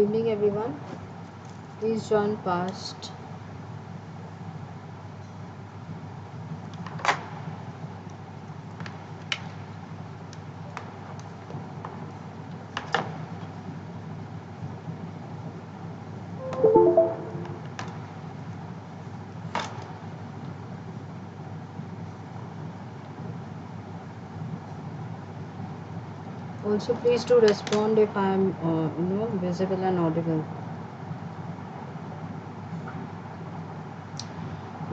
evening, everyone. Please join fast. Also, please do respond if I am, visible and audible.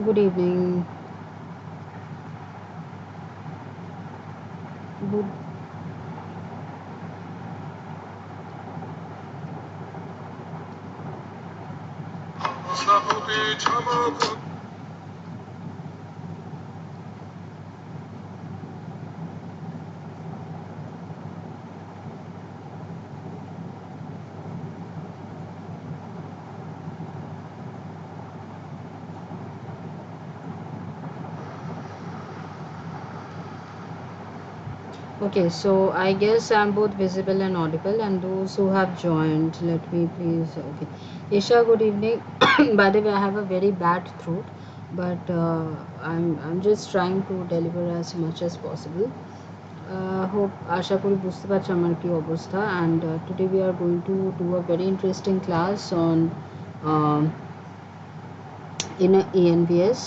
Good evening. Good. Okay, so I guess I'm both visible and audible, and those who have joined, let me please. Okay, Isha, good evening. By the way, I have a very bad throat, but I'm just trying to deliver as much as possible. Hope আশা করি বুঝতে পারছো আমার কি অবস্থা, and today we are going to do a very interesting class on um, in a ENVS.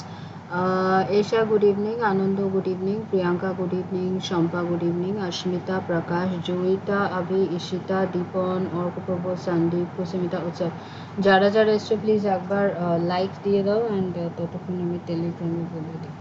Esha, good evening. Anando, good evening. Priyanka, good evening. Shampa, good evening. Ashmita, Prakash, Joita, Abhi, Ishita, Deepon, Orkoprobo, Sandeep, Kusimita, Utsav. যারা যারা এসছো please একবার like দিয়ে দাও, and ততক্ষণ আমি টেলিগ্রামে বলে দিই।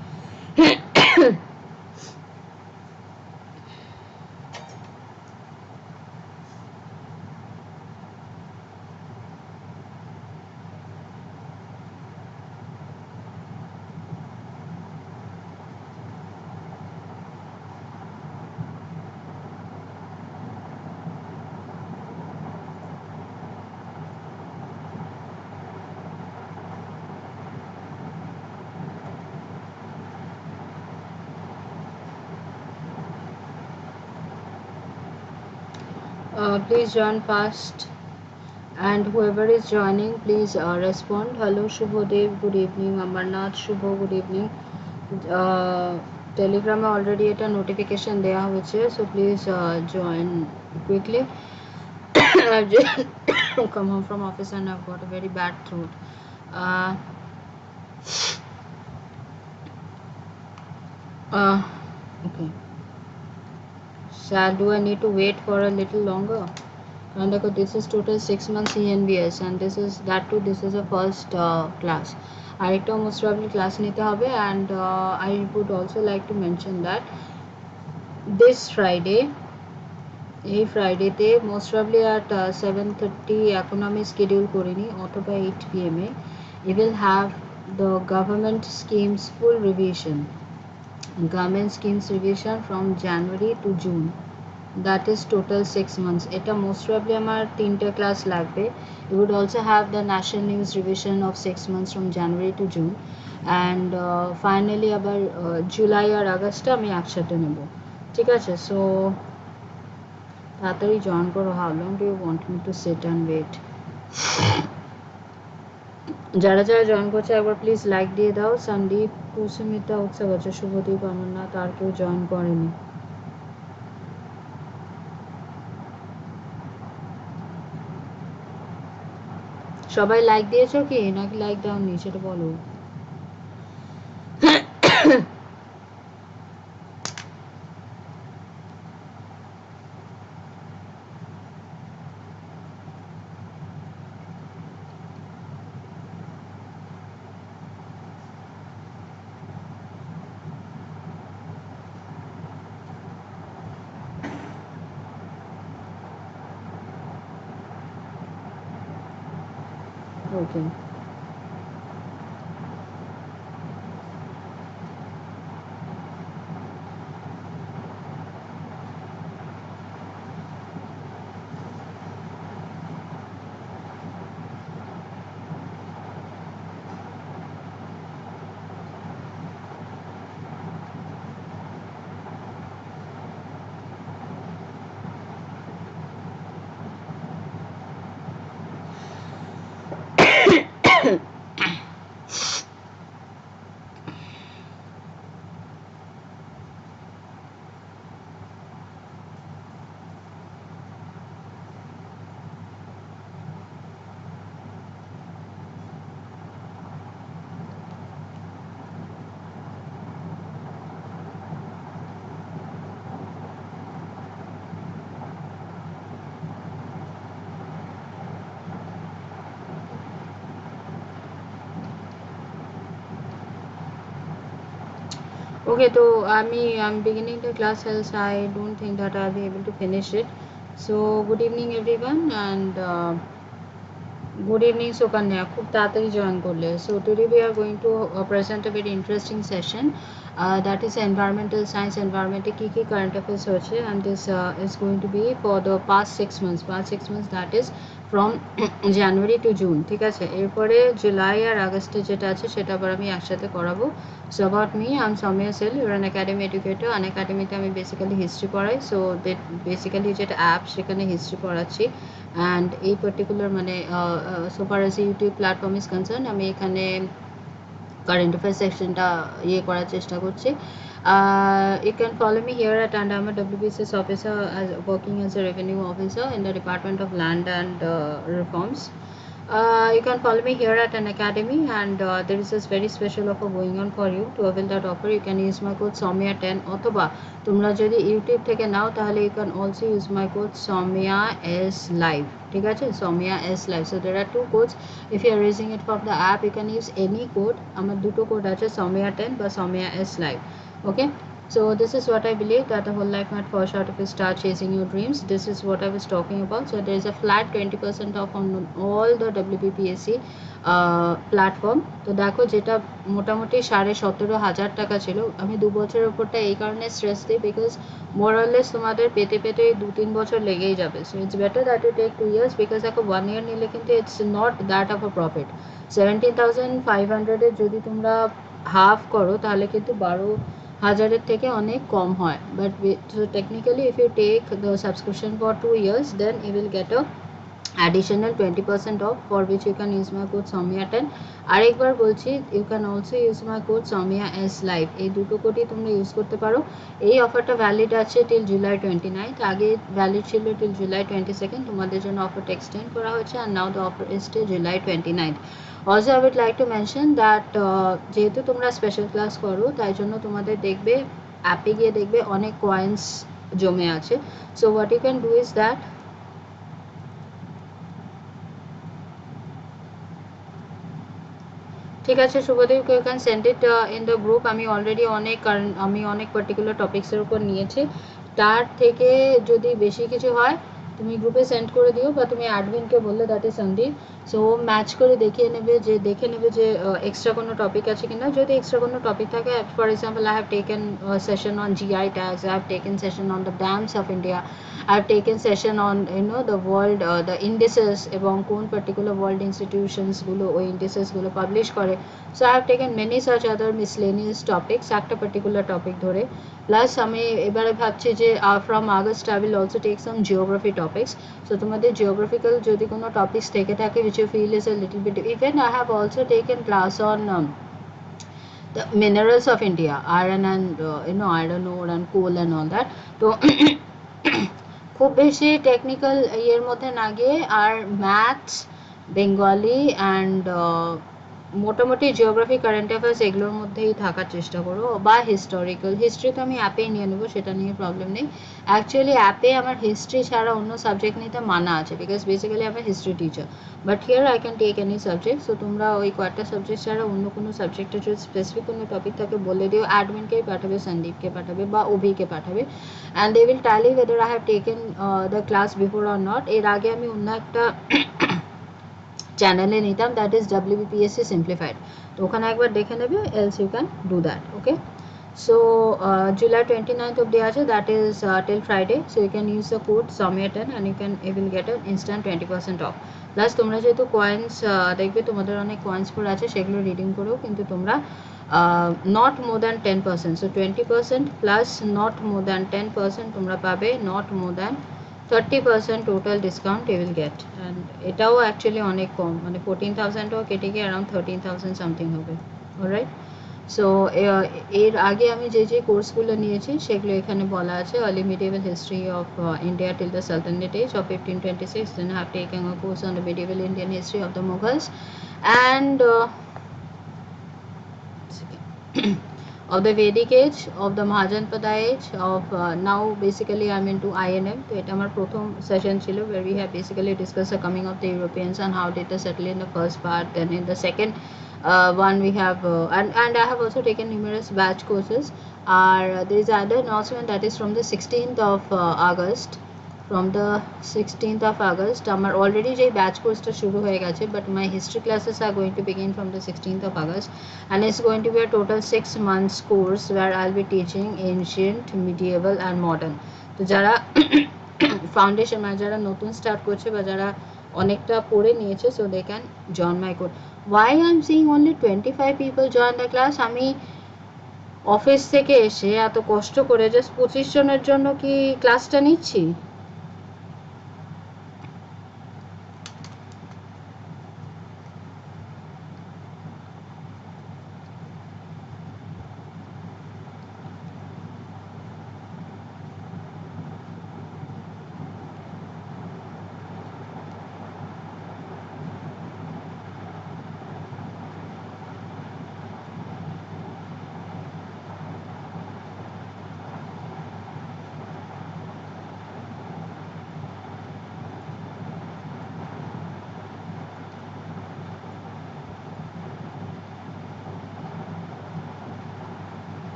Please join fast, and whoever is joining, please respond. Hello, Shubhodev, good evening. Amarnath, Shubho, good evening. টেলিগ্রামে অলরেডি এটা নোটিফিকেশন দেওয়া হয়েছে, so please join quickly. I've just come home from office and I've got a very bad throat. Okay. Do I need to wait for a little longer? And this is total 6 months ENVS, and this is a first class. আরেকটাও most probably class নিতে হবে, and I would also like to mention that this Friday, এই ফ্রাইডেতে most probably at 7:30 এখন আমি schedule করিনি, অথবা 8 PM A we will have the government schemes full revision, government schemes revision from January to June. That is total 6 months. এটা most probably আমার 3টে class লাগবে. You would also have the national news revision of 6 months from January to June, and finally আবার জুলাই আর আগস্টে আমি একসাথে নেব, ঠিক আছে? সো তাড়াতাড়ি জয়েন করো. How long do you want me to sit and wait? যারা যারা জয়েন করছে একবার প্লিজ লাইক দিয়ে দাও. সন্দীপ, কুসুমিতা, উৎসব আছে, শুভদীপ, অমরনাথ, আর কেউ জয়েন করেনি? সবাই লাইক দিয়েছো কি, নাকি লাইক দাওনি সেটা বলো। Okay. Okay, so I'm beginning the class, else I don't think that I'll be able to finish it. So good evening everyone, and good evening Sukanya, খুব তাড়াতাড়ি join করলে. So today we are going to present a very interesting session, that is environmental science, environmental কি current affairs হচ্ছে, and this is going to be for the past 6 months, that is from January to June, ঠিক আছে. এরপরে জুলাই আর আগস্টে যেটা আছে সেটা আবার আমি একসাথে করাবো. So about me, I'm Soumya Sil, you're an academy educator. Unacademy-তে আমি বেসিক্যালি হিস্ট্রি পড়াই, সো বেসিক্যালি যেটা অ্যাপ সেখানে হিস্ট্রি পড়াচ্ছি। অ্যান্ড এই পার্টিকুলার মানে so far as YouTube platform is concern, আমি এখানে কারেন্ট অ্যাফেয়ার্স সেকশনটা করার চেষ্টা করছি। You can follow me here at, and I'm a WBCS officer working as a revenue officer in the Department of Land and Reforms. You can follow me here at Unacademy, and there is this very special offer going on for you. To avail that offer, you can use my code Soumya10, অথবা তোমরা যদি YouTube থেকে নাও তাহলে you can also use my code Soumya S Live, ঠিক আছে, Soumya S Live. So there are two codes. If you are using it from the app, you can use any code. আমার দুটো code আছে, Soumya10 বা Soumya S Live. Okay, so this is what I believe, that the whole life might fall short if you start chasing your dreams. This is what I was talking about. So there is a flat 20% off on all the WBPSC platform. তো দেখো যেটা মোটামুটি 17,500 টাকা ছিল, আমি 2 বছরের উপরটা এই কারণে স্ট্রেস দিই, বিকজ মোরাললেস তোমাদের পেতে পেতে 2-3 বছর লেগেই যাবে। So it's better that you take 2 years, because দেখো 1 ইয়ার নিলে কিন্তু it's not that of a profit. 17,500 যদি তোমরা হাফ করো তাহলে কিন্তু 12,000 থেকে অনেক কম হয়। But so technically if you take the subscription for 2 years, then you will get a additional 20% off, for which you can use my code Soumya10. আরেকবার বলছি, you can also use my code Soumya S Live. এই দুটো কোডই তোমরা use করতে পারো। এই অফারটা valid আছে টিল জুলাই 29, আগে ভ্যালিড ছিল টিল জুলাই 22। তোমাদের জন্য অফারটা এক্সটেন্ড করা হয়েছে, and now the offer is till July 29. Also I would like to mention that যেহেতু তোমরা স্পেশাল ক্লাস করো, তাই জন্য তোমাদের দেখবে অ্যাপে গিয়ে দেখবে অনেক কয়েন্স জমে আছে। So what you can do is that, ঠিক আছে Subhadeb, you can send it in the group. আমি অলরেডি অনেক পার্টিকুলার টপিক্সের উপর নিয়েছি, তার থেকে যদি বেশি কিছু হয় তুমি গ্রুপে সেন্ড করে দিও, বা তুমি অ্যাডমিনকে বললে, that is Sandeep. So match করে দেখে নেবে যে এক্সট্রা কোনো টপিক আছে কিনা। যদি এক্সট্রা কোনো টপিক থাকে, for example I have taken session on GI tags, I have taken session on the dams of India, I have taken session on the world the indices এবং কোন particular world ইনস্টিটিউশনসগুলো ওই ইন্ডিসেসগুলো publish করে। So I have taken many such other miscellaneous topics, একটা particular topic ধরে। Plus আমি এবারে ভাবছি যে from August I will also take some geography topics. So তোমাদের জিওগ্রাফিক্যাল যদি কোনো টপিক্স থেকে থাকে which you feel is a little bit, even I have also taken class on the minerals of India, iron and iron ore and coal and all that. তো খুব বেশি technical ইয়ের মধ্যে না গিয়ে আর ম্যাথস, বেঙ্গলি অ্যান্ড মোটামুটি geography, current affairs এগুলোর মধ্যেই থাকার চেষ্টা করো, বা হিস্ট্রি তো আমি অ্যাপেই নিয়ে নেবো, সেটা নিয়ে প্রবলেম নেই। অ্যাকচুয়ালি অ্যাপে আমার হিস্ট্রি ছাড়া অন্য সাবজেক্ট নিতে মানা আছে, বিকজ বেসিক্যালি আমি history teacher, but here I can take any subject. So তোমরা ওই কয়েকটা সাবজেক্ট ছাড়া অন্য কোনো সাবজেক্টে যদি স্পেসিফিক কোনো টপিক থাকে বলে দিও, অ্যাডমিনকেই পাঠাবে, সন্দীপকে পাঠাবে বা অভিকে পাঠাবে, and they will tally whether I have taken the class before or not. এর আগে আমি অন্য একটা চ্যানেলে নিতাম, দ্যাট ইজ WBPSC Simplified, তো ওখানে একবার দেখে নেবে, else you can do that. Okay, so July 29th অব্দি আছে, that is till Friday, so you can use the code Soumya10 and you will get an instant 20% off. Plus তোমরা যেহেতু coins দেখবে তোমাদের অনেক কয়েন্স পড়ে আছে, সেগুলো রিডিং করেও কিন্তু তোমরা not more than 10%, so 20% plus not more than 10% তোমরা পাবে, not more than 30% total discount you will get, and এটাও অ্যাকচুয়ালি অনেক কম, মানে 14,000ও কেটে গিয়ে অ্যারাউন্ড 13,000 সামথিং হবে। অলরাইট, সো এর আগে আমি যে কোর্সগুলো নিয়েছি সেগুলো এখানে বলা আছে। Early medieval history of India till the Sultanate age of 1526, then I have taken a course on the medieval Indian history of the Mughals and of the Vedic age, of the Mahajanpada age, of now basically I'm into INM. তো এটা আমার প্রথম session ছিল, where we have basically discussed the coming of the Europeans and how did they settle in the first part, then in the second One we have and I have also taken numerous batch courses. There is another announcement that is from the 16th of August. From the 16th of August আমার already যে batch course শুরু হয়ে গেছে, but my history classes are going to begin from the 16th of August, and it's going to be a total 6 months course where I'll be teaching ancient, medieval and modern. তো যারা foundation মানে যারা নতুন start করছে বা যারা অনেকটা পড়ে নিয়েছে, so they can join my course. Why I'm seeing only 25 people join the class? আমি অফিস থেকে এসে এত কষ্ট করে জাস্ট 25 জনের জন্য কি ক্লাসটা নিচ্ছি?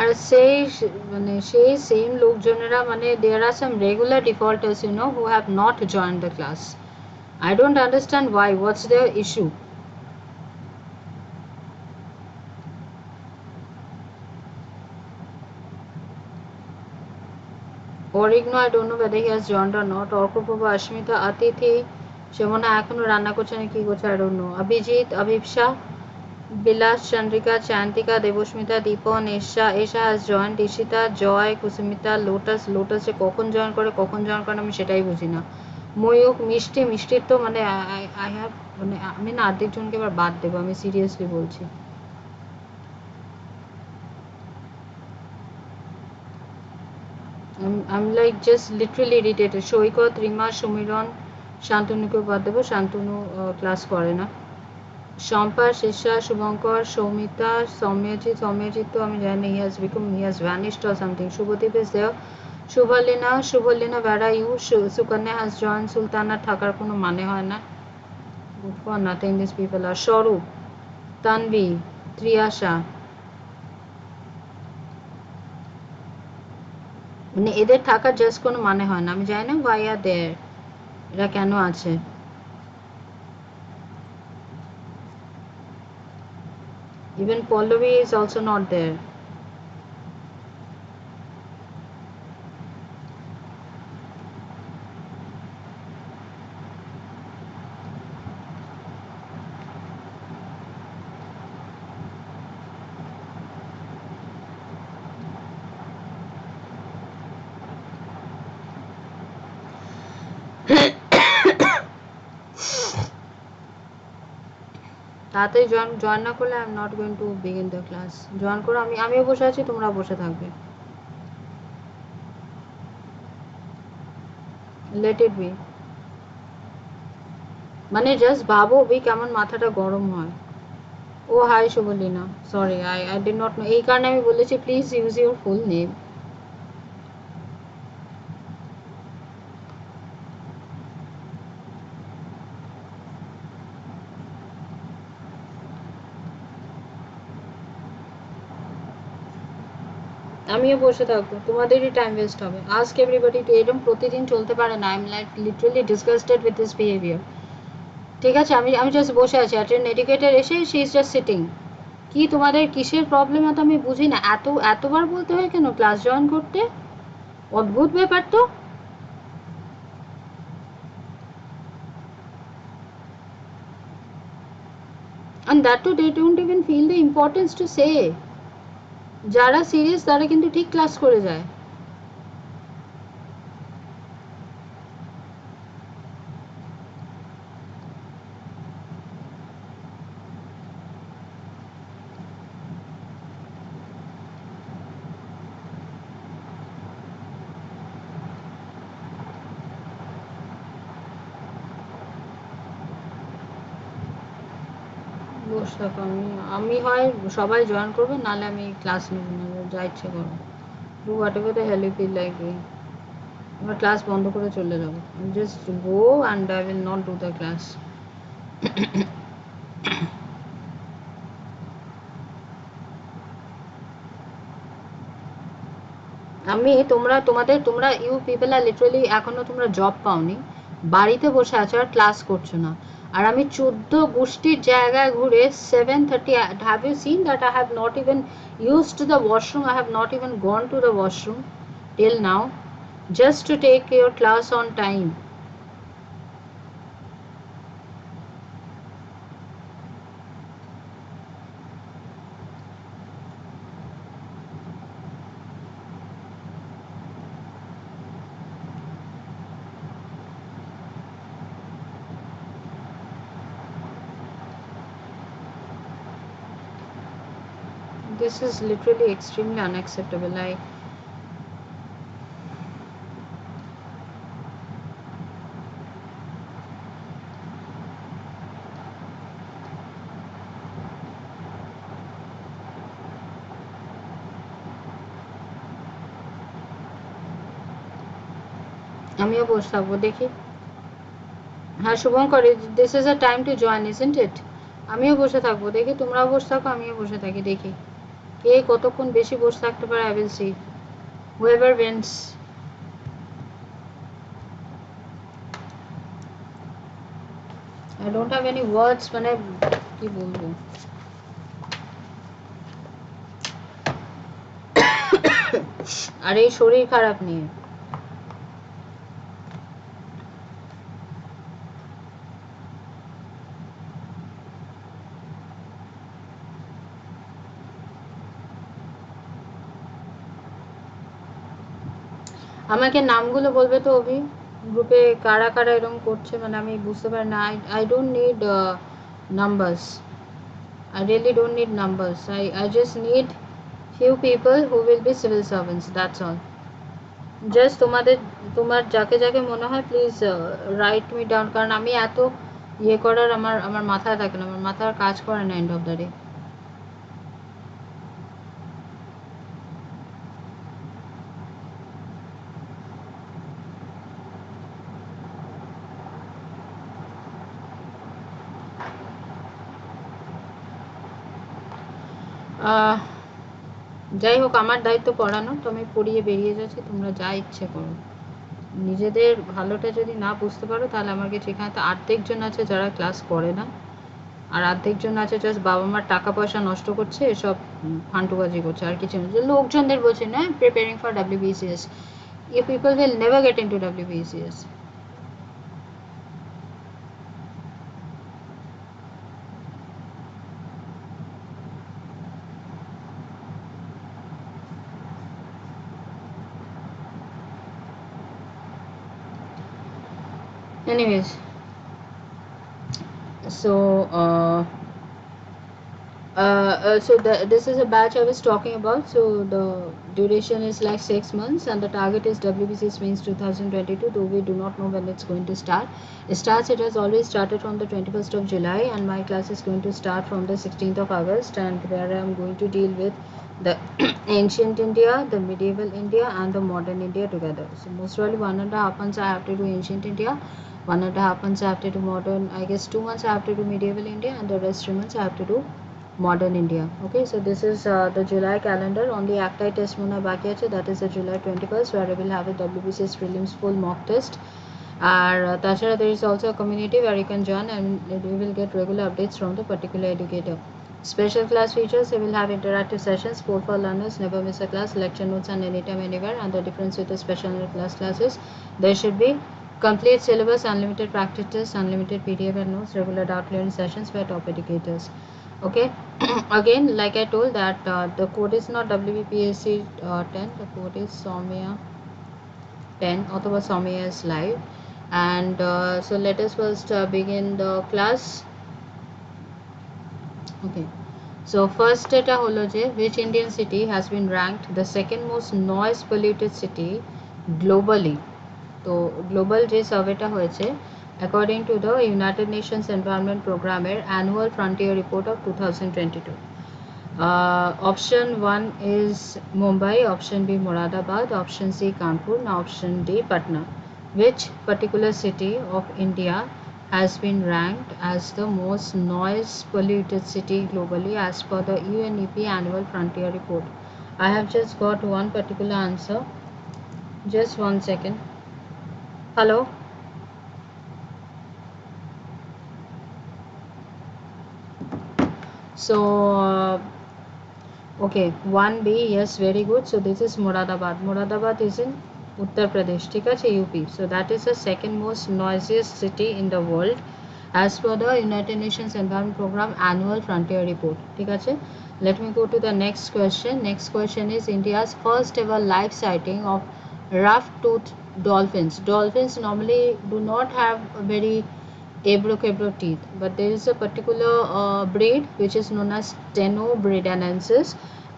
আর সেই মানে সেই সেম লোকজনেরা মানে there are some regular defaulters, you know, who have not joined the class. I don't understand why. What's their issue? Origno, I don't know whether he has joined or not. Orkoprabha, Ashmita, Atithi, সে মনে হয় এখনো রান্না করছে না কি করছে, I don't know. Abhijit, Abhipsa, Bilas, Chandrika, Chantika, Debasmita, Dipan, Esha has joined, Ishita, Joy, Kusumita, Lotus যে কখন জয়েন করে আমি সেটাই বুঝি না। ময়ূক, মিষ্টির তো মানে আই হ্যাভ মানে আমি না অর্ধেক জনকে এবার বাদ দেবো, আমি সিরিয়াসলি বলছি। I'm like just literally irritated. সৈকত, রিমা, সমীরণ, শান্তনুকে বাদ দেবো, শান্তনু ক্লাস করে না। শম্পা, শেষা, শুভঙ্কর, সৌমিতা, সৌম্যজিৎ তো আমি জানি he has vanished or something. Subhadip is there. শুভলীনা, where are you? Sukanya has joined. Sultana থাকার কোনো মানে হয় না, good for nothing these people are. স্বরূপ, তানভি, ত্রিয়াশা, মানে এদের থাকার জাস্ট কোনো মানে হয় না, আমি জানি না why are there, এরা কেন আছে। Even Pallavi is also not there. তাড়াতাড়ি জয়েন না করলে I am not going to begin the class. Join করো, আমিও বসে আছি, তোমরা বসে থাকবে, লেট ইট বি। মানে জাস্ট ভাবো কেমন মাথাটা গরম হয়। Oh hi Subhalina, sorry I did not know, এই কারণে আমি বলেছি please use your full name. আমিও বসে থাকবো, তোমাদেরই টাইম ওয়েস্ট হবে। আস্ক এভরিবডি টু, এরকম প্রতিদিন চলতে পারে না, I am like literally disgusted with this behaviour. ঠিক আছে, আমি জাস্ট বসে আছি, এডুকেটর এসে শি ইজ জাস্ট সিটিং। কি তোমাদের কিসের প্রবলেম এত আমি বুঝি না, এতবার বলতে হয় কেন ক্লাস জয়েন করতে, অদ্ভুত ব্যাপার তো। and that too they don't even feel the importance to say. যারা সিরিয়াস তারা কিন্তু ঠিক ক্লাস করে যায়। বসে থাকো, আমি হয় সবাই জয়েন করবে, নাহলে আমি ক্লাস নেব না, যা ইচ্ছে করো, do whatever the hell you feel like doing. আমার ক্লাস বন্ধ করে চলে যাবো, just go and I will not do the class. আমি তোমরা ইউ পিপল আর লিটারালি এখনো তোমরা জব পাওনি, বাড়িতে বসে আছো আর ক্লাস করছো না, আর আমি 14 গোষ্ঠীর জায়গায় ঘুরে 7:30, have you seen that I have not even used to the washroom, I have not even gone to the washroom till now, just to take your class on time. This is literally extremely unacceptable. আমিও বসে থাকবো দেখি। হ্যাঁ Shubhankar, this is a time to join, isn't it? আমিও বসে থাকবো দেখি, তোমরাও বসে থাকো, আমিও বসে থাকি, দেখি কে কতক্ষণ বেশি বসে থাকতে পারে। I will see whoever wins. I don't have any words, মানে কি বলবো। আর এই শরীর খারাপ নিয়ে আমাকে নামগুলো বলবে তো অভি, গ্রুপে কারা কারা এরকম করছে, মানে আমি বুঝতে পারি না। I don't need numbers, I really don't need numbers, I just need few people who will be civil servants, that's all. Just তোমার যাকে যাকে মনে হয় প্লিজ রাইট মি ডাউন, কারণ আমি এত ইয়ে করার আমার মাথায় থাকে না, আমার মাথার কাজ করে না এন্ড অফ দ্য ডে। যাই হোক, আমার দায়িত্ব পড়ানো, তো আমি পড়িয়ে বেরিয়ে যাচ্ছি, তোমরা যা ইচ্ছে করো। নিজেদের ভালোটা যদি না বুঝতে পারো তাহলে আমার কাছে, এখানে তো অর্ধেক জন আছে যারা ক্লাস করে না, আর অর্ধেক জন আছে জাস্ট বাবা মার টাকা পয়সা নষ্ট করছে, এসব ফান্টুবাজি করছে, আর কিছু না। লোকজনদের বলছে না preparing for WBCS, you people will never get into WBCS. Anyways, so this is a batch I was talking about. So the duration is like 6 months, and the target is WBCS means 2022, though we do not know when it's going to start. It has always started from the 21st of July, and my class is going to start from the 16th of August, and where I am going to deal with the ancient India, the medieval India, and the modern India together. So most probably 1.5 months I have to do ancient India, 1.5 months I have to do modern, I guess 2 months I have to do medieval India, and the rest 3 months I have to do modern India. Okay, so this is the July calendar. Only একটাই test মনে হয় বাকি আছে, that is the July 21st, where I will have a WBCS prelims full mock test. আর তাছাড়া there is also a community where you can join, and you will get regular updates from the particular educator. Special class features, you will have interactive sessions, sport for learners, never miss a class, lecture notes and anytime anywhere. And the difference with the special classes, there should be complete syllabus, unlimited practice tests, unlimited PDF and notes, regular doubt clearing sessions by top educators. Okay. Again, like I told that the code is not WBPSC 10, the code is Soumya 10, অথবা Soumya is live. And so let us first begin the class. Okay, so first data হলো যে which Indian city has been ranked the second most noise polluted city globally. তো global যে সার্ভেটা হয়েছে according to the United Nations Environment Programme Annual Frontier Report of 2022? Option 1 is Mumbai, option B Moradabad, option C Kanpur, and option D Patna. Which particular city of India has been ranked as the most noise polluted city globally as per the UNEP Annual Frontier Report? I have just got one particular answer. Just 1 second. Hello? So, okay, 1B, yes, very good. So this is Moradabad. Moradabad is in Uttar Pradesh, ঠিক আছে, UP. So that is the second most noisiest city in the world as per the United Nations Environment Programme Annual Frontier Report, ঠিক আছে. Let me go to the next question. Next question is India's first ever live sighting of rough-toothed dolphins. Dolphins normally do not have a very abro teeth, but there is a particular breed which is known as Tenobredanensis,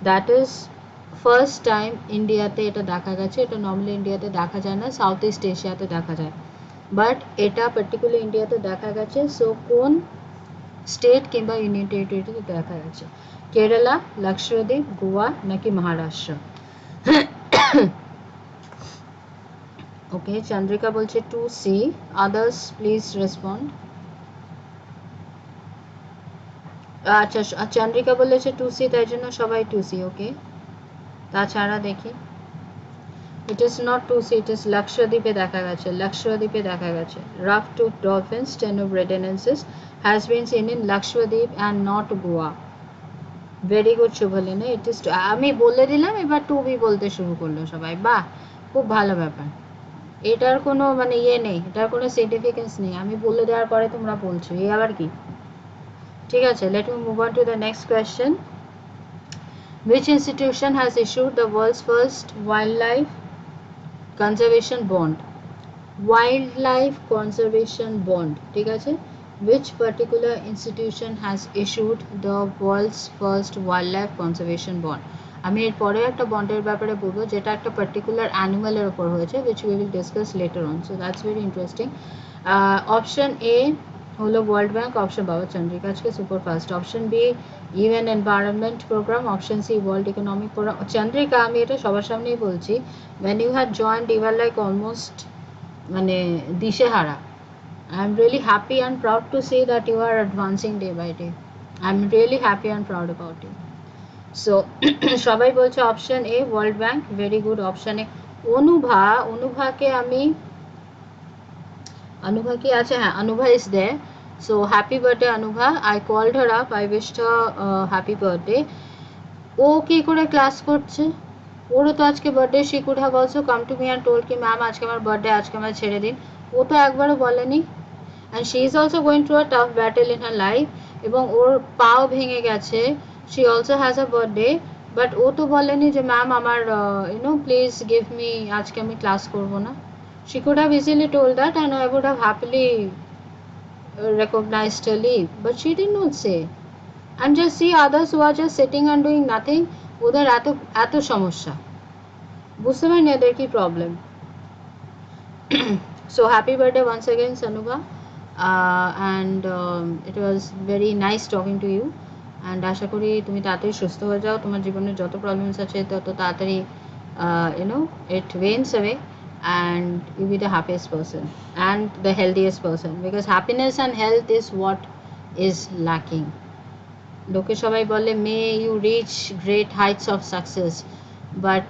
that is first time ইন্ডিয়াতে এটা দেখা গেছে. এটা normally ইন্ডিয়াতে দেখা যায় না, south east এশিয়াতে দেখা যায়, বাট এটা পার্টিকুলার ইন্ডিয়াতে দেখা গেছে. সো কোন স্টেট কিংবা ইউনিয়ন টেরিটরিতে দেখা গেছে? কেরালা, লাক্ষাদ্বীপ, গোয়া নাকি মহারাষ্ট্র? ওকে, চন্দ্রিকা বলছে 2C. Others please respond. আচ্ছা, চন্দ্রিকা বলেছে 2C, তাই জন্য সবাই 2C. ওকে, তাছাড়া দেখি. It is not 2C, it is লাক্ষাদ্বীপে দেখা গেছে. লাক্ষাদ্বীপে দেখা গেছে rough tooth dolphins steno bredanensis has been seen in Lakshadweep and not Goa. Very good Subhalina. It is, আমি বলে দিলাম, এবার 2B বলতে শুরু করলো সবাই. বাহ, খুব ভালো ব্যাপার. এটার কোনো মানে ইয়ে নেই, এটার কোনো সিগনিফিকেন্স নেই, আমি বলে দেওয়ার পরে তোমরা বলছো, এই আবার কি? ঠিক আছে, let me move on to the next question. Which institution has issued the world's first wildlife conservation bond? Wildlife conservation bond, ঠিক আছে. Which particular institution has issued the world's first wildlife conservation bond? আমি এর পরে একটা বন্ডের ব্যাপারে বলবো যেটা একটা পার্টিকুলার অ্যানিমালের উপর হয়েছে, which we will discuss later on. So that's very interesting. Option A হলো ওয়ার্ল্ড ব্যাংক, অপশন বাবা চন্দ্রিকা আজকে super fast. Option B UN Environment Programme, option C World Economic Forum. Chandrika, আমি এটা সবার সামনেই বলছি, when you had joined you were like almost মানে দিশেহারা. I am really happy and proud to see that you are advancing day by day. I am really happy and proud about you. So সবাই বলছে option A World Bank, very good. Option A অনুভাকে আমি Anubha ki acha hai, Anubha is there. So happy birthday Anubha. I called her up, I wished her happy birthday. ও কি করে class করছে? ওরও তো আজকে birthday. she could have also come to me and told কি ma'am আজকে আমার birthday, আজকে আমার ছেড়ে দিন. ও তো একবারও বলেনি. and she is also going through a tough battle in her life, এবং ওর পাও ভেঙে গেছে. she also has a birthday, but ও তো বলেনি যে ম্যাম আমার প্লিজ গিভ মি, আজকে আমি ক্লাস করব না. She could have easily told that and I would have happily recognized her leave, but she did not say. And just see others who are just sitting and doing nothing, ওদের এত সমস্যা, বুঝতে পারি না এদের কি problem. So happy birthday once again Sanuba, and it was very nice talking to you, and আশা করি তুমি তাড়াতাড়ি সুস্থ হয়ে যাও. তোমার জীবনে যত প্রবলেমস আছে তত তাড়াতাড়ি it wanes away and you be the happiest person and the healthiest person, because happiness and health is what is lacking. লোকে সবাই বলে may you reach great heights of success, but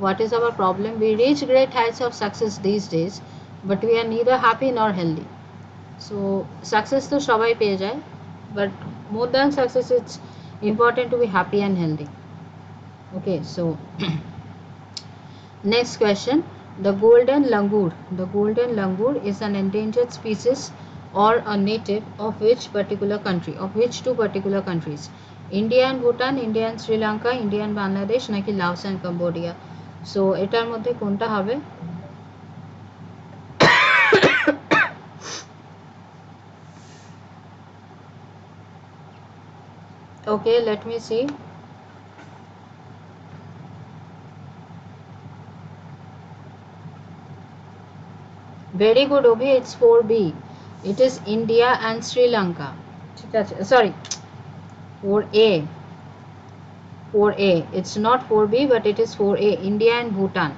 what is our problem? We reach great heights of success these days, but we are neither happy nor healthy. So success to সবাই পেয়ে যায়, but more than success it's important to be happy and healthy. Okay, so next question. The golden langur is an endangered species or a native of which particular country? Of which two particular countries? India and Bhutan, India and Sri Lanka, India and Bangladesh নাকি Laos and Cambodia? So এটার মধ্যে কোনটা হবে? Okay, let me see. Very good, Obi. It's 4B. It is India and Sri Lanka. Sorry, 4A. 4A. It's not 4B, but it is 4A. India and Bhutan.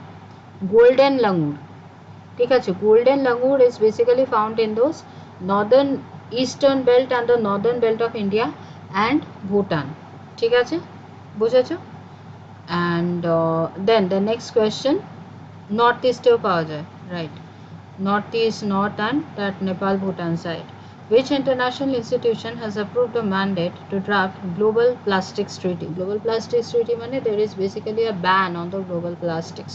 Golden langur. ঠিক আছে, golden langur is basically found in those northern eastern belt and the northern belt of India and Bhutan. ঠিক আছে, বুঝেছো? And then the next question, north easteও পাওয়া যায়, right? North east, north and that Nepal Bhutan side. Which international institution has approved a mandate to draft global plastics treaty? Global plastics treaty means there is basically a ban on the global plastics.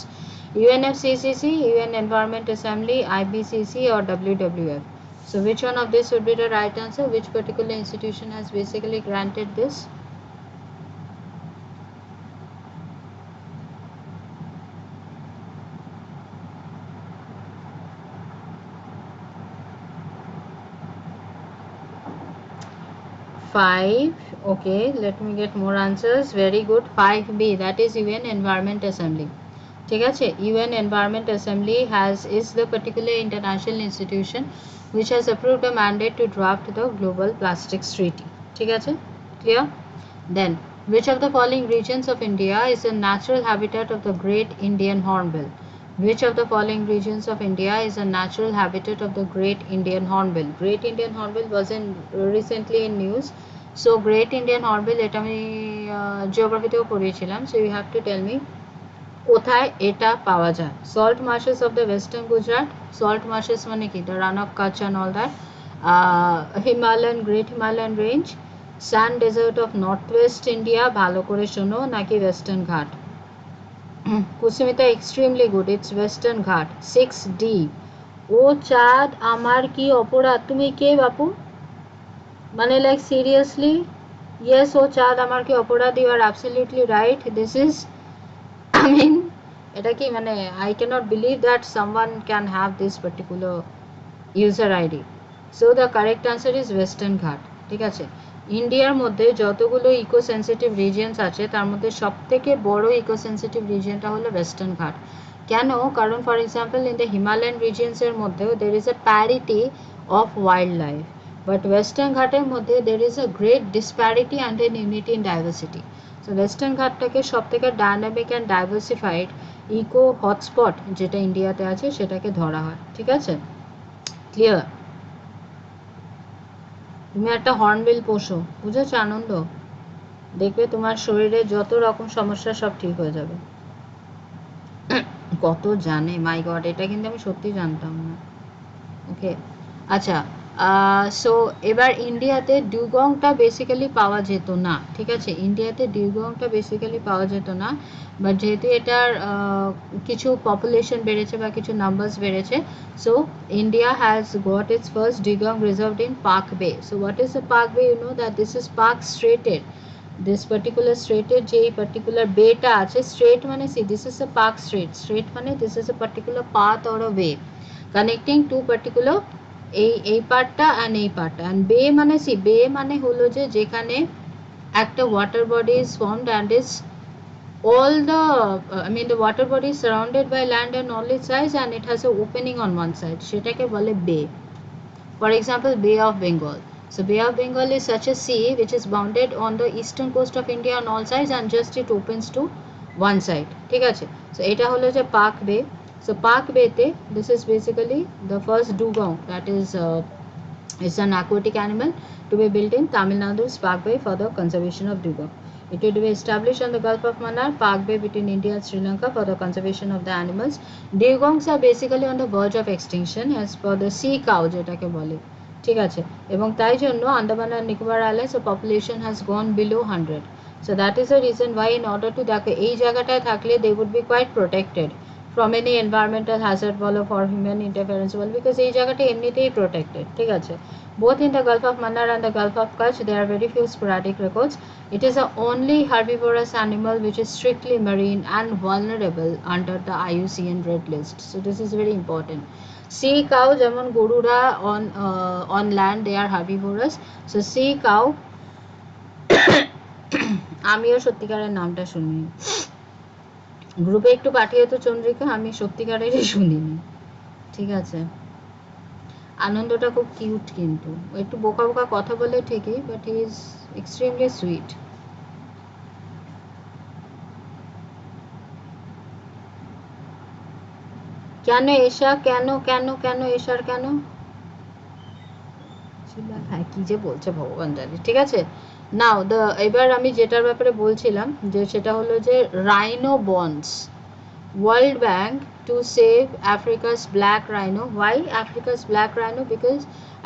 UNFCCC, UN Environment Assembly, IBCC or WWF. So which one of this would be the right answer? Which particular institution has basically granted this? Five. Okay, let me get more answers. Very good. 5B, that is UN Environment Assembly. ঠিক আছে, UN Environment Assembly is the particular international institution which has approved a mandate to draft the global plastics treaty. ঠিক আছে, clear? Then which of the following regions of India is a natural habitat of the Great Indian Hornbill? Which of the following regions of India is a natural habitat of the Great Indian Hornbill? Great Indian Hornbill was recently in news. So Great Indian Hornbill, এটা আমি জিওগ্রাফিতেও পড়িয়েছিলাম. So you have to tell me কোথায় এটা পাওয়া যায়. Salt marshes of the western Gujarat. Salt marshes মানে কি? The run of Kutch and all that. Himalayan, Great Himalayan Range. Sand desert of northwest India. ভালো করে শোনো, নাকি western ঘাট? Kusumita, extremely good. It's western ঘাট. 6D. ও চাঁদ আমার কি অপরাধ, তুমি কে বাপু? মানে like seriously? Yes, ও চাঁদ আমার কি অপরাধ, you are absolutely right. This is, I mean, এটা কি মানে I cannot believe that someone can have this particular user ID. So the correct answer is western ঘাট. ঠিক আছে, ইন্ডিয়ার মধ্যে যতগুলো ইকো সেন্সিটিভ রিজিয়নস আছে তার মধ্যে সবথেকে বড় ইকো সেন্সিটিভ রিজিয়নটা হলো ওয়েস্টার্ন ঘাট. কেন? কারণ for example in the Himalayan রিজিয়নসের মধ্যেও there is a parity of wildlife, but Western ঘাটের মধ্যে there is a great disparity and an unity in diversity. So Western ঘাটটাকে সব থেকে dynamic and diversified eco hotspot যেটা ইন্ডিয়াতে আছে সেটাকে ধরা হয়. ঠিক আছে, ক্লিয়ার? তুমি একটা হর্নবিল পোষো, বুঝেছো আনন্দ? দেখবে তোমার শরীরে যত রকম সমস্যা সব ঠিক হয়ে যাবে. কত জানে, মাই গড, এটা কিন্তু আমি সত্যি জানতাম না. ওকে, আচ্ছা, সো এবার ইন্ডিয়াতে ডিউগংটা বেসিক্যালি পাওয়া যেত না. ঠিক আছে, ইন্ডিয়াতে ডিউগংটা বেসিক্যালি পাওয়া যেত না, বাট যেহেতু এটার কিছু পপুলেশন বেড়েছে বা কিছু নাম্বারস বেড়েছে, so India has got its first dugong reserved in Palk Bay. So what is the Palk Bay? You know that this is Palk স্ট্রেটের. this particular স্ট্রেটের যে particular বেটা আছে, স্ট্রেট মানে see this is a park straight. Straight মানে this is a particular path or a way connecting two particular এই পার্টটা and এই পার্টটা. and বে মানে see বে মানে হলো যে যেখানে একটা water body is formed and is all the I mean the water body is surrounded by land on all its sides and it has a opening on one side, সেটাকে বলে বে. For example, Bay of Bengal. So Bay of Bengal is such a sea which is bounded on the eastern coast of India on all sides and just it opens to one side. ঠিক আছে, so এটা হলো যে Park Bay. So Park Bay তে this is basically the first dugong, that is it's an aquatic animal to be built in Tamil Nadu's Park Bay for the conservation of dugong. It will be established on the Gulf of Mannar, Park Bay between India and Sri Lanka for the conservation of the animals. Dugongs are basically on the verge of extinction as per the sea cow যেটাকে বলে. ঠিক আছে, এবং তাই জন্য Andaman and Nicobar Islands the population has gone below 100. So that is the reason why in order to দেখো এই জায়গাটায় থাকলে they would be quite protected from any environmental hazard বলো for human interference বলো, because এই জায়গাটা এমনিতেই protected. ঠিক আছে, both in the Gulf of Mannar and the Gulf of Kutch there are very few sporadic records. It is the only herbivorous animal which is strictly marine and vulnerable under the IUCN Red List. So this is very important. Sea cow যেমন গরুরা on land they are herbivorous. So sea cow আমিও সত্যিকারের নামটা শুনিনি, গ্রুপে একটু পাঠিয়ে তো চন্দ্রিকা, আমি সত্যিকারেরই শুনিনি. ঠিক আছে, আনন্দটা খুব কিউট, কিন্তু একটু বোকা বোকা কথা বলে ঠিকই, but he is extremely sweet. কেন এসা, কেন কেন কেন এসার কেন, হ্যাঁ কি যে বলছে ভগবান জানে। ঠিক আছে, নাও এবার আমি যেটার ব্যাপারে বলছিলাম যে সেটা হলো যে rhino bonds, World Bank to save Africa's black rhino. Why Africa's black rhino? Because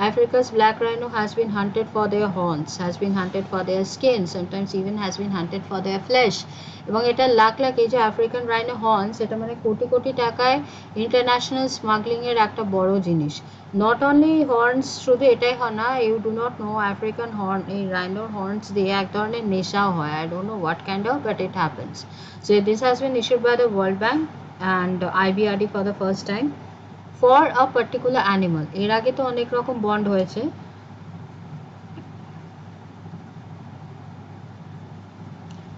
Africa's black rhino has been hunted for their horns, has been hunted for their skin, sometimes even has been hunted for their flesh. এবং এটা লাখ লাখ, এই যে African rhino horns, এটা মানে কোটি কোটি টাকায় international স্মাগলিংয়ের একটা বড় জিনিস। নট অনলি হর্নস, শুধু এটাই হয় না, you do not know African horn, এই রাইনোর হর্নস দিয়ে এক ধরনের নেশাও হয়, I don't know what kind of, but it happens. So this has been issued by the World Bank and IBRD for the first time for a particular animal. এর আগে তো অনেক রকম বন্ড হয়েছে,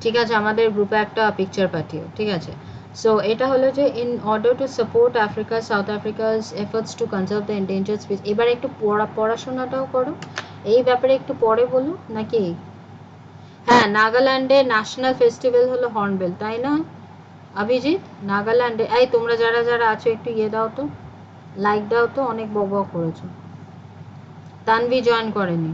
ঠিক আছে, আমাদের গ্রুপে একটা পিকচার পাঠিও, ঠিক আছে। সো এটা হলো যে in order to support Africa, south আফ্রিকাস efforts to conserve the endangered species. এবার একটু পড়াশোনাটাও করো, এই ব্যাপারে একটু পরে বলো নাকি। হ্যাঁ, নাগাল্যান্ডে ন্যাশনাল ফেস্টিভ্যাল হলো হর্নবিল, তাই না অভিজিৎ? নাগাল্যান্ডে, এই তোমরা যারা যারা আছো একটু ইয়ে দাও তো, লাইক দাও তো, অনেক বক বক করেছো। তানভি জয়েন করেনি।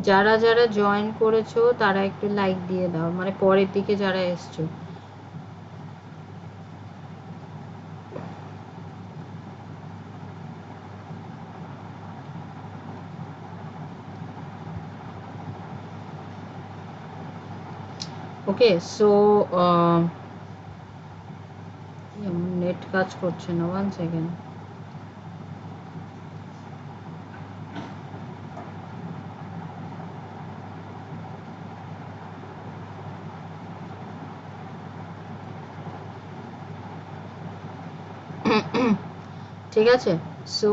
যারা যারা জয়েন করেছো তারা একটু লাইক দিয়ে দাও, মানে পরের দিকে যারা এসছো। ওকে, সো নেট কাজ করছে না, 1 সেকেন্ড। ঠিক আছে, সো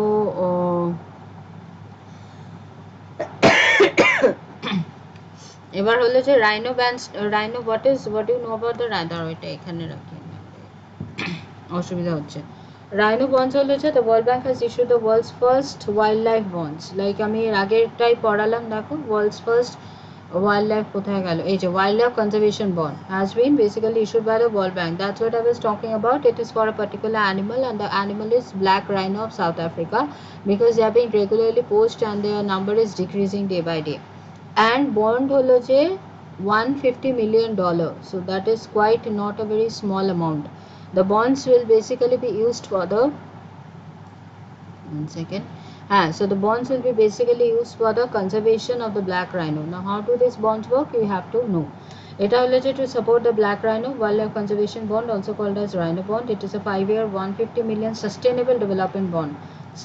এবার হলো যে rhino bond, rhino what you know about the rhino, ওইটা এখানে রাখি, অসুবিধা হচ্ছে। রাইনো বন্ডস হলো যে the World Bank has issued the world's first wildlife bonds, like আমি এর আগেরটাই পড়ালাম, দেখো ওয়ার্ল্ডস ফার্স্ট ওয়াইল্ড লাইফ কোথায় গেল, এই যে wildlife conservation bond has been basically issued by the World Bank, that's what I was talking about. It is for a particular animal and the animal is black rhino of South Africa, because they are being regularly poached and their number is decreasing day by day. And bond হলো যে $150 million, so that is quite not a very small amount. The bonds will basically be used for the, 1 second, so the bonds will be basically used for the conservation of the black rhino. Now how do these bonds work, you have to know. এটা হলো যে to support the black rhino wildlife conservation bond, also called as rhino bond. It is a 5-year $150 million sustainable development bond.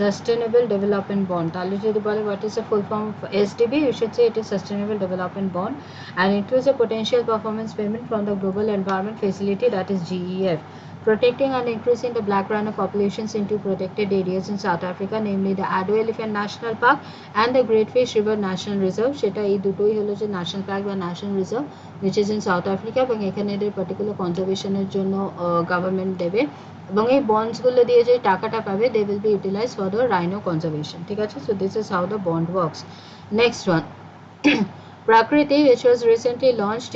Sustainable development bond, তাহলে যদি বলে what is the full form of SDB, you should say it is sustainable development bond, and includes a potential performance payment from the global environment facility, that is GEF, protecting and increasing the black rhino populations into protected areas in South Africa, namely the Addo Elephant National Park and the Great Fish River National Reserve. সেটা এই দুটোই হলো যে national park বা national reserve which is in South Africa, এবং এখানে এদের particular কনজারভেশনের জন্য গভর্নমেন্ট দেবে, এবং এই বন্ডসগুলো দিয়ে যে টাকাটা পাবে they will be utilized for the rhino conservation, ঠিক আছে। So this is how the bond works. Next one, Prakriti, which was recently launched,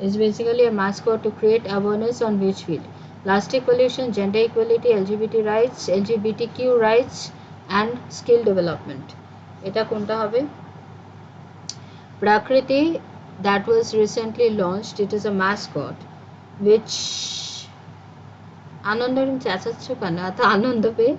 is basically a mascot to create awareness on which field: plastic pollution, gender equality, LGBTQ rights and skill development. এটা কোনটা হবে? Prakriti, that was recently launched, it is a mascot which, আনন্দ চেঁচাচ্ছ কেন এত আনন্দ পেয়ে?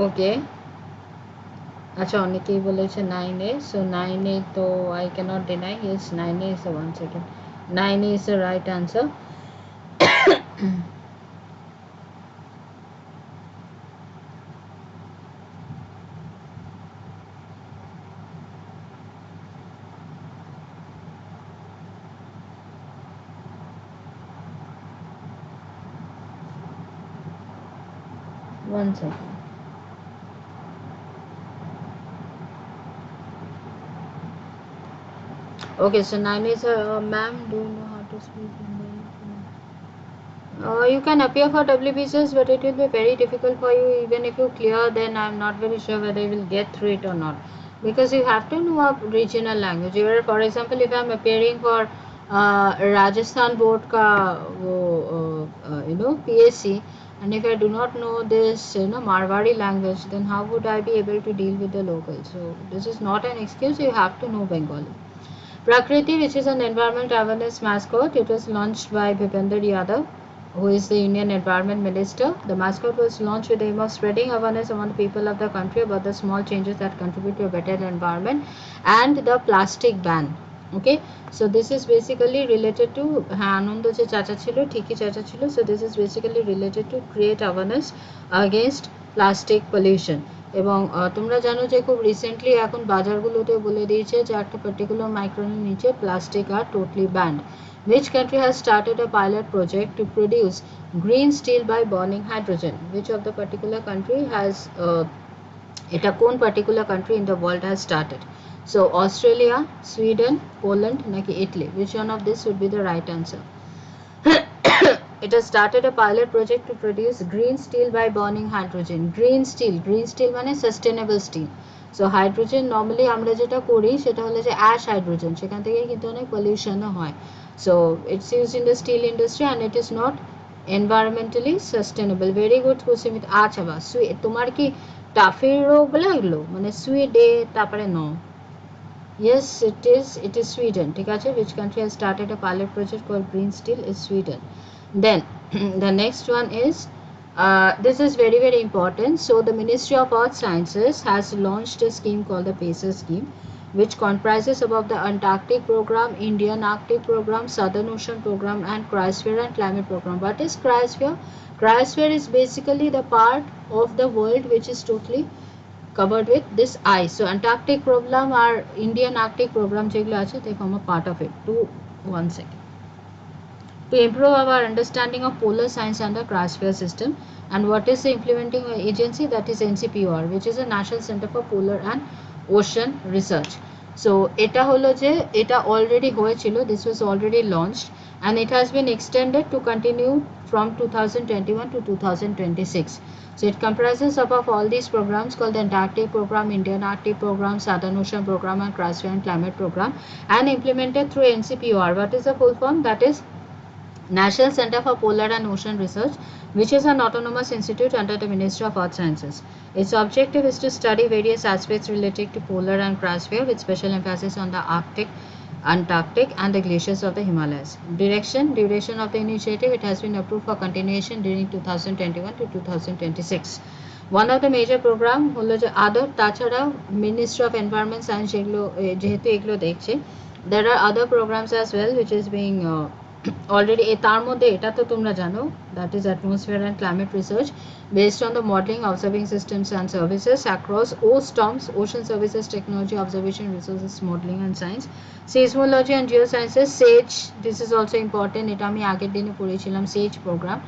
ওকে, আচ্ছা অনেকেই বলেছে 9A, so 9A তো I cannot deny, yes 9A is the 1 second, 9A is the right answer. One second. Okay, so 9 is ma'am, do you know how to speak Bengali? You can appear for WBCS, but it will be very difficult for you. Even if you clear, then I'm not very sure whether you will get through it or not, because you have to know a regional language. For example, if I'm appearing for Rajasthan board ka PSC, and if I do not know this Marwari language, then how would I be able to deal with the locals? So this is not an excuse. You have to know Bengali. Prakriti, which is an environment awareness mascot, it was launched by Bhupender Yadav, who is the Union Environment Minister. The mascot was launched with the aim of spreading awareness among the people of the country about the small changes that contribute to a better environment and the plastic ban. Okay, so this is basically related to Anando je chacha chilo, Tiki chacha chilo. So this is basically related to create awareness against plastic pollution. এবং তোমরা জানো যে খুব recently এখন বাজারগুলোতে বলে দিয়েছে যে একটা পার্টিকুলার মাইক্রনের নিচে প্লাস্টিক আর totally banned. Which country has started a pilot project to produce green steel by burning hydrogen? Which of the particular country has এটা কোন particular country in the world has started? So Australia, Sweden, Poland নাকি Italy? Which one of this would be the right answer? It has started a pilot project to produce green steel by burning hydrogen. Green steel মানে sustainable steel. So hydrogen normally আমরা যেটা করি সেটা হলো যে ash hydrogen, সেখান থেকে কিন্তু অনেক পলিউশনও হয়. So it's used in the steel industry and it is not environmentally sustainable. Very good question. আচ্ছা বা তোমার কি টাফের রোগ লাগলো মানে সুইডে তারপরে no. Yes, it is Sweden. ঠিক আছে, which country has started a pilot project called green steel is Sweden. Then the next one is this is very very important. So the Ministry of Earth Sciences has launched a scheme called the PACER scheme, which comprises about the Antarctic program, Indian Arctic program, Southern Ocean program and Cryosphere and Climate program. What is Cryosphere? Cryosphere is basically the part of the world which is totally covered with this ice. So Antarctic program or Indian Arctic program যেগুলো আছে, they form a part of it. One second. To improve our understanding of polar science and the cryosphere system, and what is the implementing agency? That is NCPOR, which is a National Center for Polar and Ocean Research. So এটা হলো যে এটা already হয়েছিল, this was already launched and it has been extended to continue from 2021 to 2026. So it comprises of all these programs called the Antarctic program, Indian Arctic program, Southern Ocean program and Cryosphere and Climate program, and implemented through NCPOR. What is the full form? That is National Center for Polar and Ocean Research, which is an autonomous institute under the Ministry of Earth Sciences. Its objective is to study various aspects related to polar and cryosphere with special emphasis on the Arctic, Antarctic and the glaciers of the Himalayas. Duration of the initiative, it has been approved for continuation during 2021 to 2026. One of the major program হলো যে other তাছাড়াও Ministry of Environment Science যেগুলো যেহেতু এগুলো দেখছে, there are other programs as well which is being already তার মধ্যে এটা তো তোমরা জানো, that is atmosphere and climate research based on the modeling, observing systems and services across storms, ocean services, technology, observation, resources, modeling and science, seismology and geosciences, SAGE, this is also important, এটা আমি আগের দিনে পড়েছিলাম, SAGE program,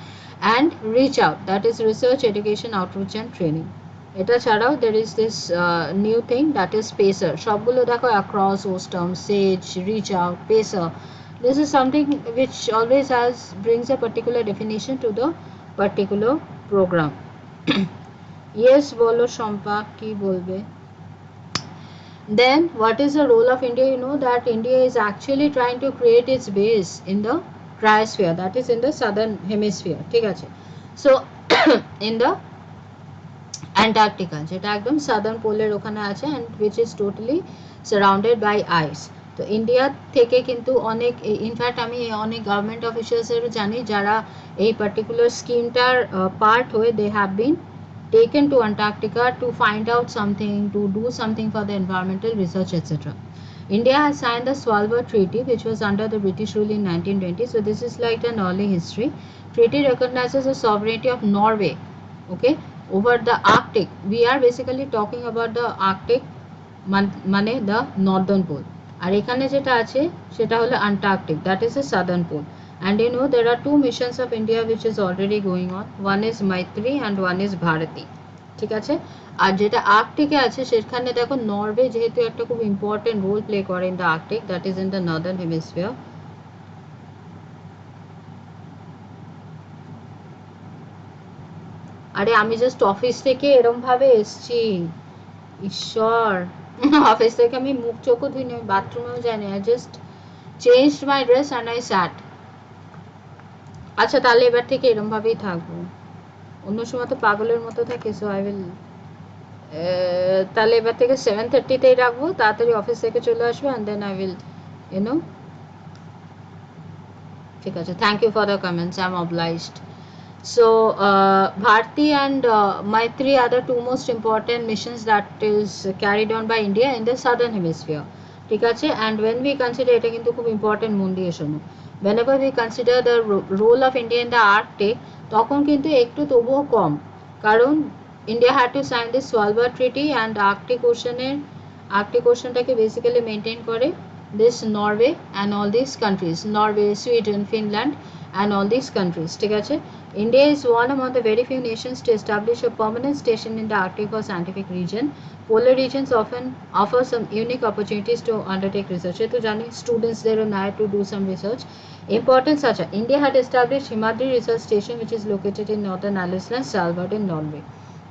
and reach out, that is research, education, outreach and training. এটা ছাড়াও there is this new thing, that is PACER. সবগুলো দেখো across, storms, SAGE, reach out, PACER. This is something which always brings a particular definition to the particular program. Yes, bolo Shampa, ki bolbe. Then what is the role of India? You know that India is actually trying to create its base in the cryosphere, that is in the southern hemisphere. ঠিক আছে, so in the Antarctica, যেটা একদম southern pole ওখানে আছে and which is totally surrounded by ice. তো India থেকে কিন্তু অনেক, ইনফ্যাক্ট আমি অনেক গভর্নমেন্ট অফিসিয়ালসেরও জানি যারা এই পার্টিকুলার স্কিমটার পার্ট হয়ে they have been taken to Antarctica to find out something, to do something for the environmental research, etc. India has signed the Svalbard Treaty, which was under the British rule in 1920. So this is like an early history. Treaty recognizes the sovereignty of Norway, okay, over the Arctic. We are basically talking about the Arctic, মানে the northern pole. আর এখানে যেটা আছে সেটা হলো Antarctic, that is the southern pole. And you know there are two missions of India which is already going on. One is Maitri and one is Bharati. ঠিক আছে, আর যেটা আর্কটিকে আছে সেখানে দেখো নরওয়ে যেহেতু একটা খুব ইম্পর্টেন্ট রোল প্লে করে in the Arctic, that is in the Northern hemisphere. আরে আমি জাস্ট অফিস থেকে এরম ভাবে এসছি, ঈশ্বর অফিস থেকে আমি মুখ চোখও ধুইনি, বাথরুমেও যাইনি, I just changed my dress and I sat. আচ্ছা তাহলে এবার থেকে এরম ভাবেই থাকবো, অন্য সময় তো পাগলের মতো থাকে। সো আই উইল, তাহলে এবার থেকে 7:30তেই রাখবো, তাড়াতাড়ি অফিস থেকে চলে আসবো and then I will you know. ঠিক আছে, thank you for the comments, I am obliged. So Bharti and Maitri are the two most important missions that is carried on by India in the southern hemisphere. ঠিক আছে, and when we consider, এটা কিন্তু খুব important, মন দিয়ে শোনো, whenever we consider the role of India in the Arctic, তখন কিন্তু একটু তবুও কম, কারণ India had to sign this Svalbard treaty and Arctic ওশনটাকে বেসিক্যালি মেনটেন করে this Norway and all these countries, Norway, Sweden, Finland and all these countries. ঠিক আছে, India is one among the very few nations to establish a permanent station in the Arctic or scientific region. Polar regions often offer some unique opportunities to undertake research. So, jani students there on hire to do some research. Importance such as India had established Himadri Research Station, which is located in northern Iceland, Svalbard in Norway.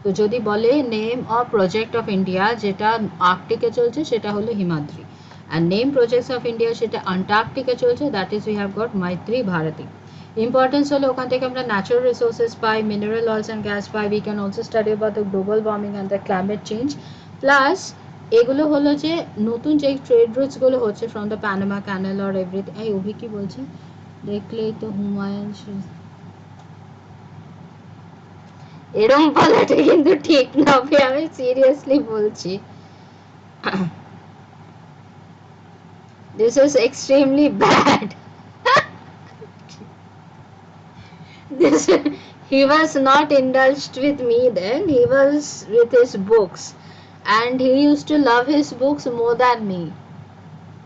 তো যদি বলে name of project of India যেটা আর্কটিকে চলছে সেটা হলো Himadri, and name projects of India সেটা Antarctica চলছে, that is we have got Maitri, Bharati. Importance হলো ওখান থেকে আমরা natural resources pi, mineral oils and gas pi, we can also study about the global warming and the climate change, plus এগুলো হলো যে নতুন যে ট্রেড রুটসগুলো হচ্ছে from the Panama canal or everything. এই অভি কি বলছে দেখলেই তো হুমায়ুন, এরম বলাটা কিন্তু ঠিক না, আমি সিরিয়াসলি বলছি। This is extremely bad. This he was not indulged with me then, he was with his books and he used to love his books more than me,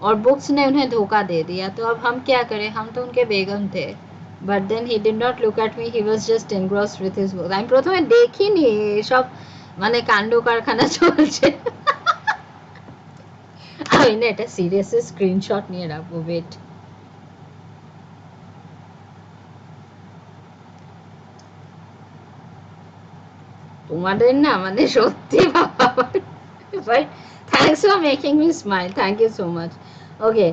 और books ने उन्हें धोखा दे दिया, तो अब हम क्या करें, हम तो उनके बेगम थे। But then he did not look at me, he was just engrossed with his books. আমি প্রথমে দেখিনি সব মানে কাণ্ড কারখানা চলছে। আমি না এটা সিরিয়াসলি স্ক্রিনশট নিয়ে রাখবো, ওয়েট। তোমাদের না মানে সত্যি বাবা, but thanks for making me smile, thank you so much. Okay,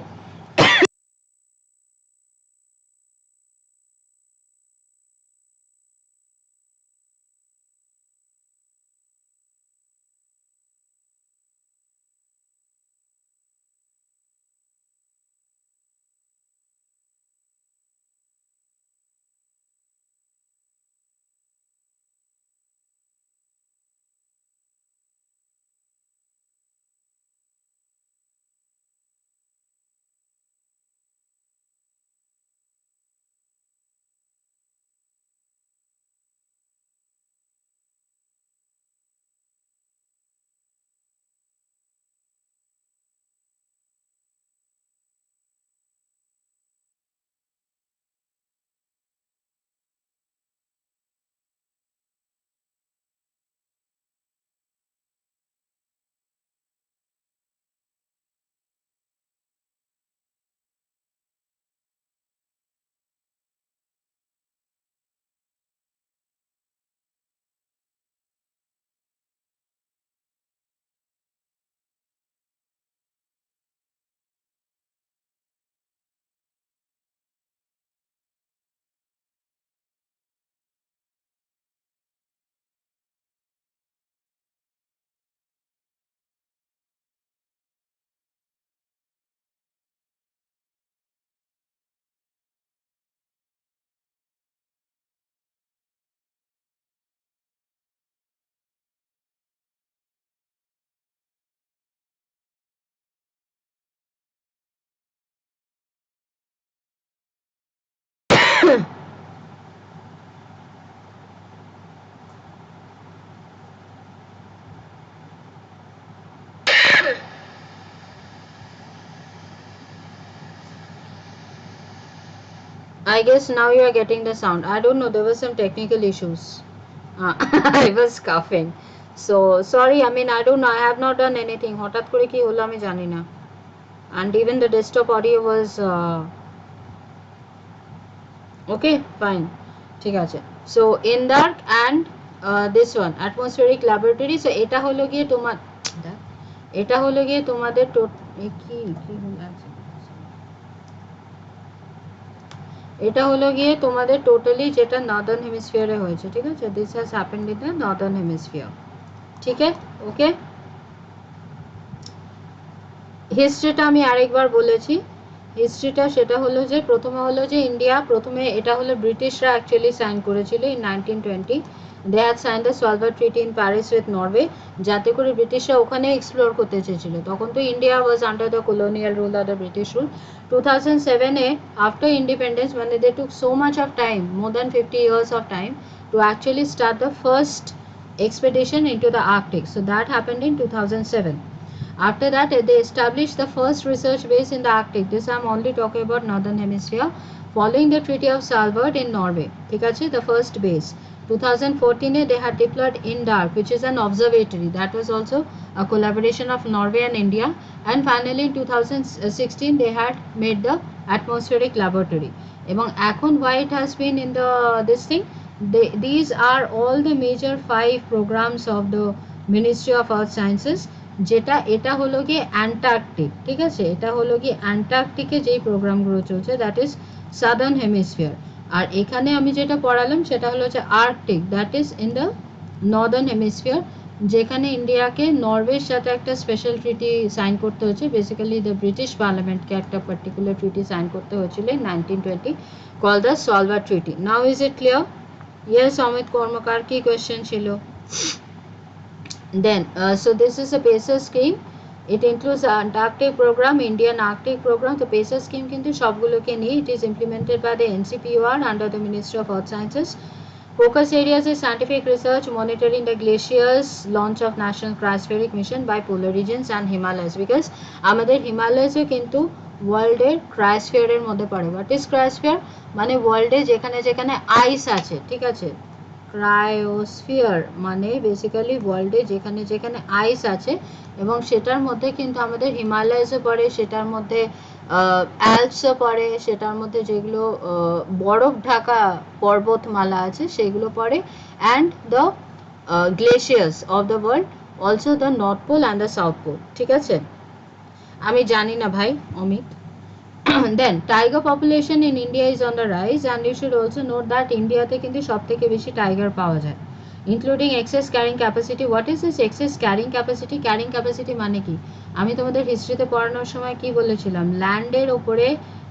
I guess now you are getting the sound. I don't know, there were some technical issues. I was coughing. So sorry, I mean I don't know, I have not done anything. হঠাৎ করে কি হলো আমি জানি না. And even the desktop audio was okay, fine. ঠিক আছে. So in that and this one atmospheric laboratory. So এটা হলো গিয়ে তোমার এটা হলো গিয়ে তোমাদের কি এটা হলো গিয়ে তোমাদের টোটালি যেটা নর্দার্ন হেমিস্ফিয়ারে হয়েছে, ঠিক আছে? This has happened in the Northern hemisphere, ঠিক আছে? ওকে, হিস্ট্রিটা আমি আরেকবার বলেছি। হিস্ট্রিটা সেটা হলো যে প্রথমে হলো যে ইন্ডিয়া, প্রথমে এটা হলো ব্রিটিশরা অ্যাকচুয়ালি সাইন করেছিল in 1920। They had sign the solver treaty in Paris with Norway, যাতে করে ব্রিটিশরা ওখানে এক্সপ্লোর করতে চেয়েছিল। তখন তো India was under the colonial rule আর দ্য ব্রিটিশ রুল। 2007-এ আফটার ইন্ডিপেন্ডেন্স, মানে they took so much of time, more than 50 years of time to actually start the first expedition into the Arctic. So that happened in 2007. After that, they established the first research base in the Arctic. This I am only talking about Northern Hemisphere. Following the Treaty of Svalbard in Norway, ঠিক আছে, the first base. 2014, they had deployed INDARC, which is an observatory. That was also a collaboration of Norway and India. And finally, in 2016, they had made the atmospheric laboratory. এবং এখন why it has been in the this thing? These are all the major 5 programs of the Ministry of Earth Sciences. যেটা এটা হলো গিয়ে Antarctic, ঠিক আছে? এটা হলো গিয়ে অ্যান্টার্কটিকে যেই প্রোগ্রামগুলো চলছে, দ্যাট ইজ সাদার্ন হেমিস্ফিয়ার। আর এখানে আমি যেটা পড়ালাম সেটা হলো যে Arctic, that is in the Northern hemisphere, যেখানে ইন্ডিয়াকে নরওয়ের সাথে একটা স্পেশাল ট্রিটি সাইন করতে হচ্ছে। বেসিক্যালি দ্য ব্রিটিশ পার্লামেন্টকে একটা পার্টিকুলার ট্রিটি সাইন করতে হয়েছিল in 1920, call the solver treaty. Now is it clear? Yes Amit Karmakar, কি কোয়েশ্চেন ছিল? Then so this is a PACER scheme. It includes the Antarctic program, Indian Arctic program. The PACER scheme কিন্তু সবগুলোকে নিয়ে, it is implemented by the NCPOR under the Ministry of Earth Sciences. Focus areas is scientific research, monitoring the glaciers, launch of national cryospheric mission by polar regions and Himalayas, because আমাদের হিমালয়সও কিন্তু ওয়ার্ল্ডের ক্রায়োস্ফিয়ারের মধ্যে পড়ে। What is cryosphere? মানে ওয়ার্ল্ডে যেখানে যেখানে আইস আছে, ঠিক আছে? ক্রায়োস্ফিয়ার মানে বেসিক্যালি ওয়ার্ল্ডে যেখানে যেখানে আইস আছে, এবং সেটার মধ্যে কিন্তু আমাদের হিমালয়াসও পড়ে, সেটার মধ্যে অ্যালপসও পড়ে, সেটার মধ্যে যেগুলো বরফ ঢাকা পর্বতমালা আছে সেগুলো পড়ে, and the glaciers of the world, also the north pole and the south pole, ঠিক আছে? আমি জানি না ভাই Amit. Then tiger population in India is on the rise, and you should also note that India তে কিন্তু সবথেকে বেশি টাইগার পাওয়া যায়, including excess carrying capacity. What is this excess carrying capacity? Carrying capacity মানে কি? আমি তোমাদের হিস্ট্রিতে পড়ানোর সময় কি বলেছিলাম? ল্যান্ডের ওপরে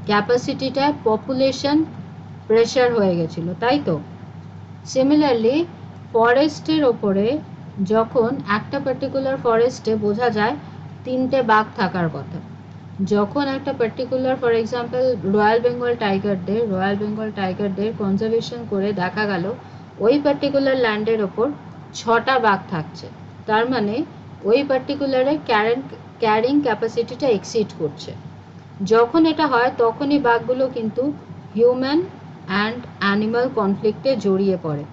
ক্যাপাসিটিটা পপুলেশন প্রেশার হয়ে গেছিল, তাই তো? সিমিলারলি ফরেস্টের ওপরে যখন একটা পার্টিকুলার ফরেস্টে বোঝা যায় 3টে বাঘ থাকার কথা, যখন একটা particular for example royal Bengal টাইগারদের কনজারভেশন করে দেখা গেল ওই পার্টিকুলার ল্যান্ডের ওপর 6টা বাঘ থাকছে, তার মানে ওই পার্টিকুলারে ক্যারিং ক্যাপাসিটিটা এক্সিড করছে। যখন এটা হয় তখনই বাঘগুলো কিন্তু হিউম্যান অ্যান্ড অ্যানিমাল কনফ্লিক্টে জড়িয়ে পড়ে।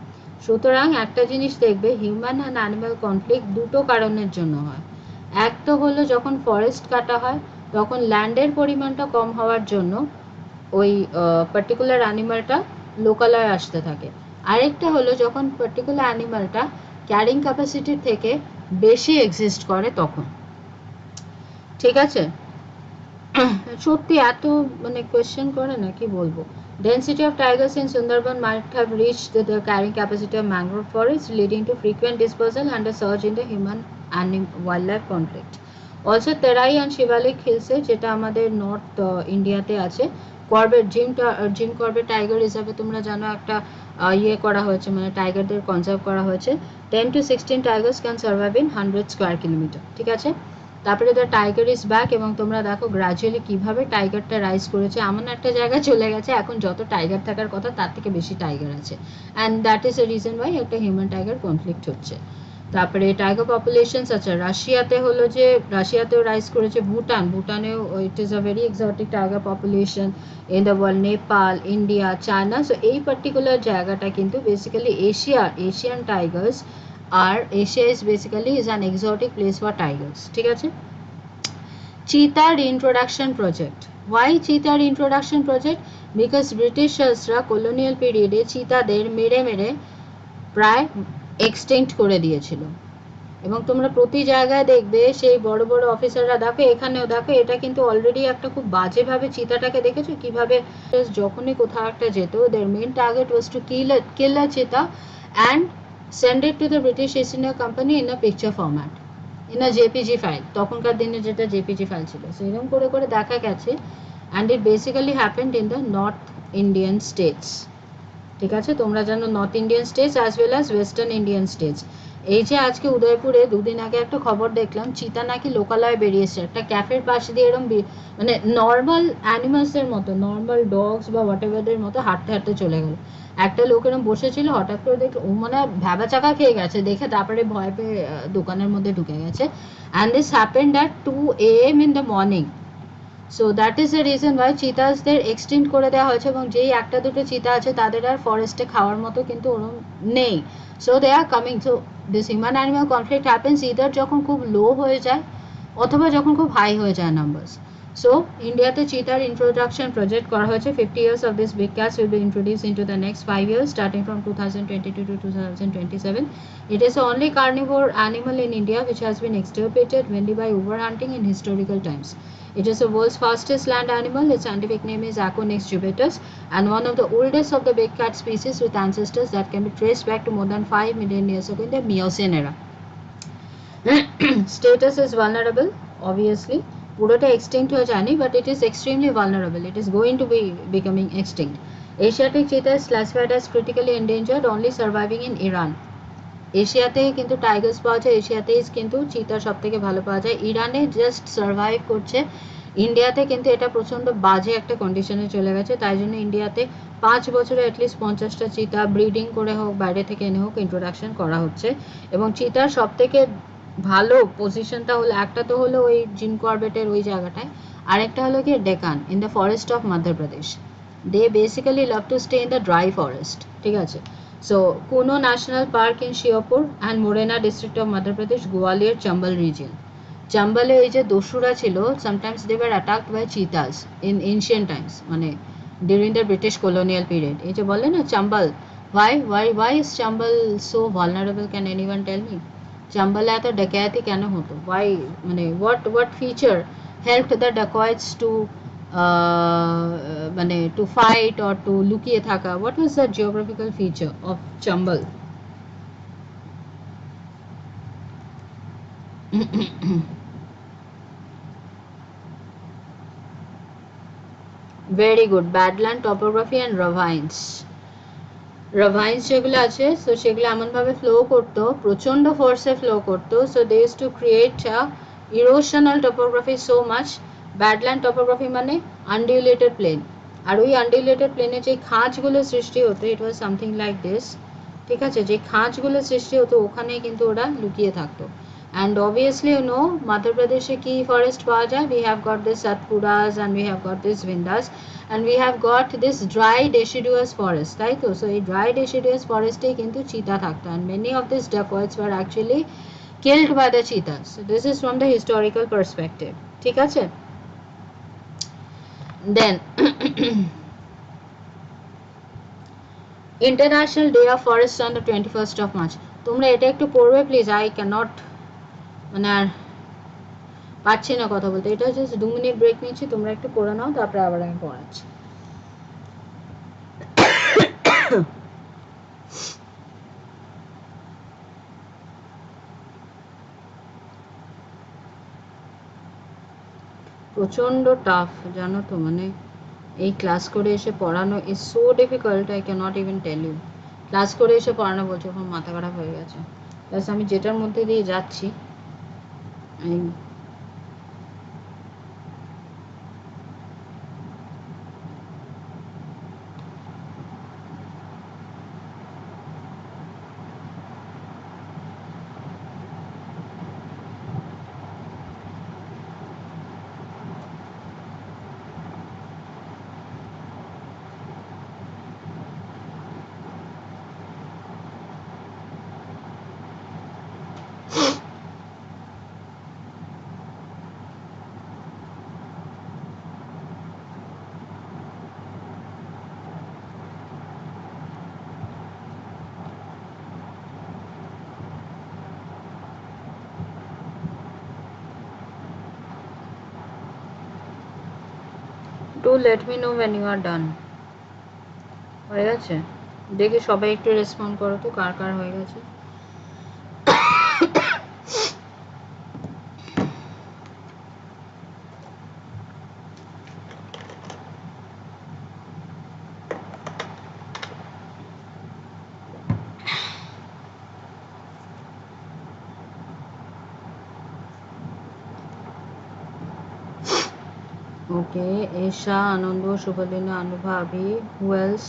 সুতরাং একটা জিনিস দেখবে, হিউম্যান অ্যান্ড অ্যানিমাল কনফ্লিক্ট দুটো কারণের জন্য হয়। এক তো হলো যখন ফরেস্ট কাটা হয় তখন ল্যান্ডের পরিমাণটা কম হওয়ার জন্য ওই পার্টিকুলার অ্যানিমালটা লোকালয়ে আসতে থাকে। আরেকটা হলো যখন পার্টিকুলার অ্যানিমালটা ক্যারিং ক্যাপাসিটির থেকে বেশি এক্সিস্ট করে তখন, ঠিক আছে? সত্যি এত মানে কোয়েশ্চেন করে না, কি বলবো। Density of tigers in Sundarban might have reached the carrying capacity of mangrove forests, leading to frequent dispersal and a surge in the human and wildlife conflict. Also Terai and Shivalik হিলসে, যেটা আমাদের নর্থ ইন্ডিয়াতে আছে, gym Corbett tiger হিসাবে তোমরা জানো একটা ইয়ে করা হয়েছে, মানে টাইগারদের কনজার্ভ করা হয়েছে। 10 to 16 Tigers can survive in 100 square kilometre, ঠিক আছে? তারপরে দ্য টাইগার ইজ ব্যাক, এবং তোমরা দেখো গ্রাজুয়ালি কিভাবে টাইগারটা রাইজ করেছে, এমন একটা জায়গায় চলে গেছে এখন যত টাইগার থাকার কথা তার থেকে বেশি টাইগার আছে, and that is a reason why একটা হিউম্যান টাইগার কনফ্লিক্ট হচ্ছে। তারপরে টাইগার পপুলেশনস আছে রাশিয়াতে হলো যে রাশিয়াতেও রাইজ করেছে, ভুটানেও it is a very exotic tiger population in the world, Nepal, India, China. So এই পার্টিকুলার জায়গাটা কিন্তু বেসিক্যালি এশিয়ান টাইগার্স আর Asia is basically is an exotic place for tigers, ঠিক আছে। চিতার ইন্ট্রোডাকশন প্রজেক্ট, ওয়াই চিতার ইন্ট্রোডাকশন প্রজেক্ট? বিকজ ব্রিটিশার্সরা colonial পিরিয়ডে চিতাদের মেরে মেরে প্রায় এক্সটেন্ট করে দিয়েছিল, এবং তোমরা প্রতি জায়গায় দেখবে সেই বড় বড় অফিসাররা, দেখো এখানেও দেখো, এটা কিন্তু অলরেডি একটা খুব বাজেভাবে চিতাটাকে দেখেছো কিভাবে যখনই কোথাও একটা যেত, their main target was to kill a cheetah and send it to the British East India Company in a picture format, in a JPG file, তখনকার দিনে যেটা JPG ফাইল ছিল, সেরকম করে করে দেখা গেছে। and it basically happened in the North Indian states, ঠিক আছে। তোমরা জানো north Indian states as well as western Indian states. এই যে আজকে উদয়পুরে দুদিন আগে একটা খবর দেখলাম, চিতা নাকি লোকালয়ে বেরিয়েছে একটা ক্যাফের পাশ দিয়ে, এরকম মানে নর্মাল অ্যানিমালসের মতো, নর্মাল ডগস বা হোয়াট এভারদের মতো হাঁটতে হাঁটতে চলে গেল। একটা লোক এরকম বসেছিল, হঠাৎ করে দেখলো ও মানে ভ্যাবা চাকা খেয়ে গেছে দেখে, তারপরে ভয় পেয়ে দোকানের মধ্যে ঢুকে গেছে। And this happened at 2 AM in the morning. So that is the reason why চিতাসদের এক্সটেন্ড করে দেওয়া হয়েছে, এবং যেই একটা দুটো চিতা আছে তাদের আর ফরেস্টে খাওয়ার মতো কিন্তু ওরম নেই। So they are coming. So this human animal conflict happens either যখন খুব লো হয়ে যায় অথবা যখন খুব হাই হয়ে যায় নাম্বারস। সো ইন্ডিয়াতে চিতার ইন্ট্রোডাকশন প্রজেক্ট করা হয়েছে। 50 years of this big cats will be introduced into the next 5 years starting from 2022 to 2027. It is the only carnivore animal in India which has been extirpated mainly by overhunting in historical times. It is the world's fastest land animal. Its scientific name is Aconix jubatus, and one of the oldest of the big cat species with ancestors that can be traced back to more than 5 million years ago in the Miocene era. Status is vulnerable, obviously. পুরোটা extinct হয়ে যায়নি, but it is extremely vulnerable. It is going to be becoming extinct. Asiatic cheetah is classified as critically endangered, only surviving in Iran. এশিয়াতে কিন্তু Tigers পাওয়া যায়, এশিয়াতেই কিন্তু চিতা সব থেকে ভালো পাওয়া যায়, ইরানে জাস্ট সার্ভাইভ করছে। ইন্ডিয়াতে কিন্তু এটা প্রচণ্ড বাজে একটা কন্ডিশনে চলে গেছে, তাই জন্য ইন্ডিয়াতে 5 বছরে অ্যাটলিস্ট 50টা চিতা ব্রিডিং করে হোক বাইরে থেকে এনে হোক ইন্ট্রোডাকশন করা হচ্ছে। এবং চিতার সব থেকে ভালো পজিশনটা হলো, একটা তো হলো ওই জিম করবেটের ওই জায়গাটায়, আরেকটা হলো কি Deccan in the forest of Madhya Pradesh. They basically love to stay in the dry forest, ঠিক আছে। So, Kuno National Park in Shiopur and Morena district of Madhya Pradesh, Gwalior, Chambal region. Chambal এই যে দস্যুরা ছিল, sometimes they were attacked by cheetahs in ancient times, মানে during the British colonial period. এই যে বলে না Chambal, why is Chambal so vulnerable? Can anyone tell me? Chambal এত ডাকাতি কেন হতো? Why, মানে what feature helped the dacoits to মানে টু ফাইট অর টু লুকিয়ে থাকা? What was the geographical feature of Chambal? Very good, badland topography and ravines যেগুলো আছে, সো সেগুলো এমনভাবে ফ্লো করতো, প্রচণ্ড ফোর্সে ফ্লো করতো। So they use to create erosional topography so much. Badland topography মানে আনডিউলেটেড প্লেন, আর ওই আনডিউলেটেড প্লেনে যে খাঁজগুলো সৃষ্টি হতো, ইট ওয়াজ সামথিং লাইক দিস, ঠিক আছে। যে খাঁজগুলো সৃষ্টি হতো ওখানে কিন্তু ওরা লুকিয়ে থাকতো। অ্যান্ড অবভিয়াসলি ইউ নো মধ্যপ্রদেশে কি ফরেস্ট পাওয়া যায়? We have got this Satpuras and we have got this Vindhyas and we have got this dry deciduous forest, তাই তো। so এই dry deciduous forest-এ কিন্তু চিতা থাকতো, and many of these dacoits were actually killed by the cheetahs. So this is from the historical perspective, ঠিক আছে। then International Day of Forests on the 21st of March. তোমরা এটা একটু পড়বে প্লিজ, আই ক্যানট, মানে আর পাচ্ছি না কথা বলতে। এটা জাস্ট 2 মিনিট ব্রেক নিচ্ছি, তোমরা একটু পড়ে নাও, তারপরে আবার আমি পড়াচ্ছি। প্রচণ্ড টাফ জানো তো, মানে এই ক্লাস করে এসে পড়ানো is so difficult, I cannot even tell you. Class করে এসে পড়ানো বলছে, এখন মাথা খারাপ হয়ে গেছে। প্লাস আমি যেটার মধ্যে দিয়ে যাচ্ছি, Do let me know when you are done. হয়ে গেছে? দেখি সবাই একটু রেসপন্ড করো তো কার কার হয়ে গেছে। Okay, Esha, Anando, Shubhalina, Anubhavi, who else?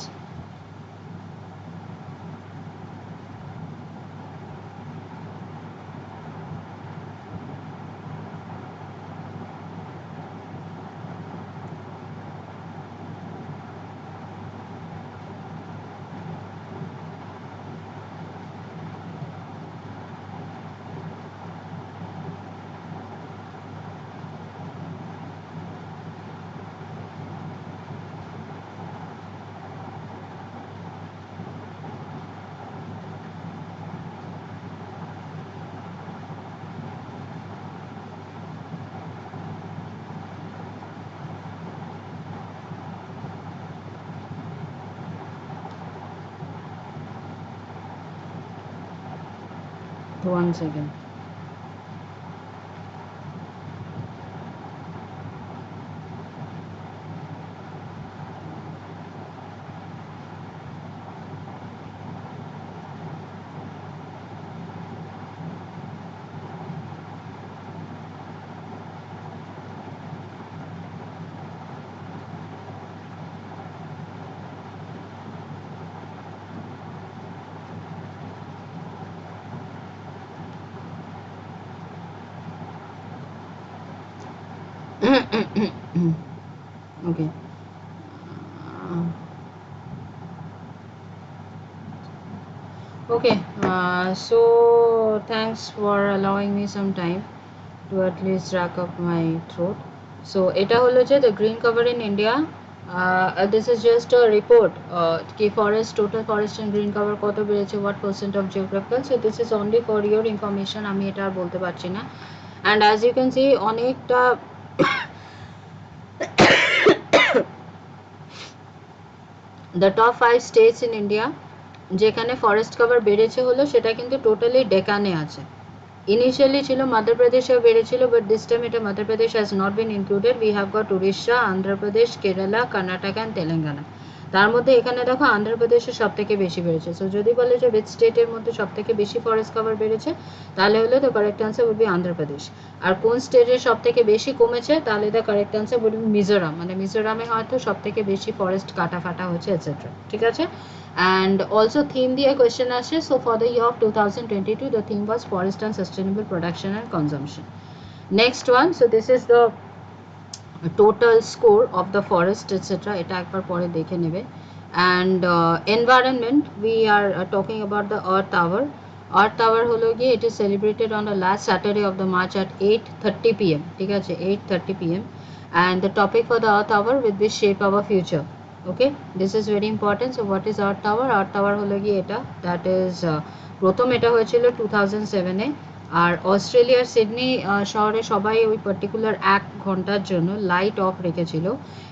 One second. Okay. Okay. So thanks for allowing me some time to at least rack up my throat. So এটা হলো যে the green cover in India. This is just a report. কি forest, total forest and green cover কত বেড়েছে, what percent of geographical. So this is only for your information. আমি এটা আর বলতে পারছি না. And as you can see অনেকটা the top 5 states in India যেখানে ফরেস্ট কভার বেড়েছে হলো সেটা কিন্তু টোটালি ডেকানে আছে। ইনিশিয়ালি ছিল মধ্যপ্রদেশেও বেড়েছিল, বাট দিস টাইম এটা Madhya Pradesh has not been included. We have goat Orissa, Andhra Pradesh, Kerala, Karnataka and Telangana. তার মধ্যে এখানে দেখো অন্ধ্রপ্রদেশে সব থেকে বেশি বেড়েছে। সো যদি বলে যে উইচ স্টেটের মধ্যে সব থেকে বেশি ফরেস্ট কভার বেড়েছে, তাহলে হলো the correct answer would be Andhra Pradesh. আর কোন স্টেটের সব থেকে বেশি কমেছে, তাহলে the correct answer would be Mizoram. মানে মিজোরামে হয়তো সব থেকে বেশি ফরেস্ট কাটা ফাটা হচ্ছে এটসেট্রা। ঠিক আছে? And also theme দিয়ে question আসে। So for the year of 2022 the theme was forest and sustainable production and consumption. Next one, so this is the total score of the forest etc. এটা একবার পরে দেখে নেবে। And environment, we are talking about the earth hour. Earth hour হলো গিয়ে it is celebrated on the last Saturday of the March at 8:30 pm. ঠিক আছে? 8:30 pm. And the topic for the earth hour will be shape our future. Okay, this is very important. So what is earth hour? Earth hour হলো গিয়ে এটা, that is প্রথম এটা হয়েছিল 2007 এ। আর অস্ট্রেলিয়ার Sydney শহরে সবাই ওই পার্টিকুলার 1 ঘন্টার জন্য লাইট অফ রেখেছিল,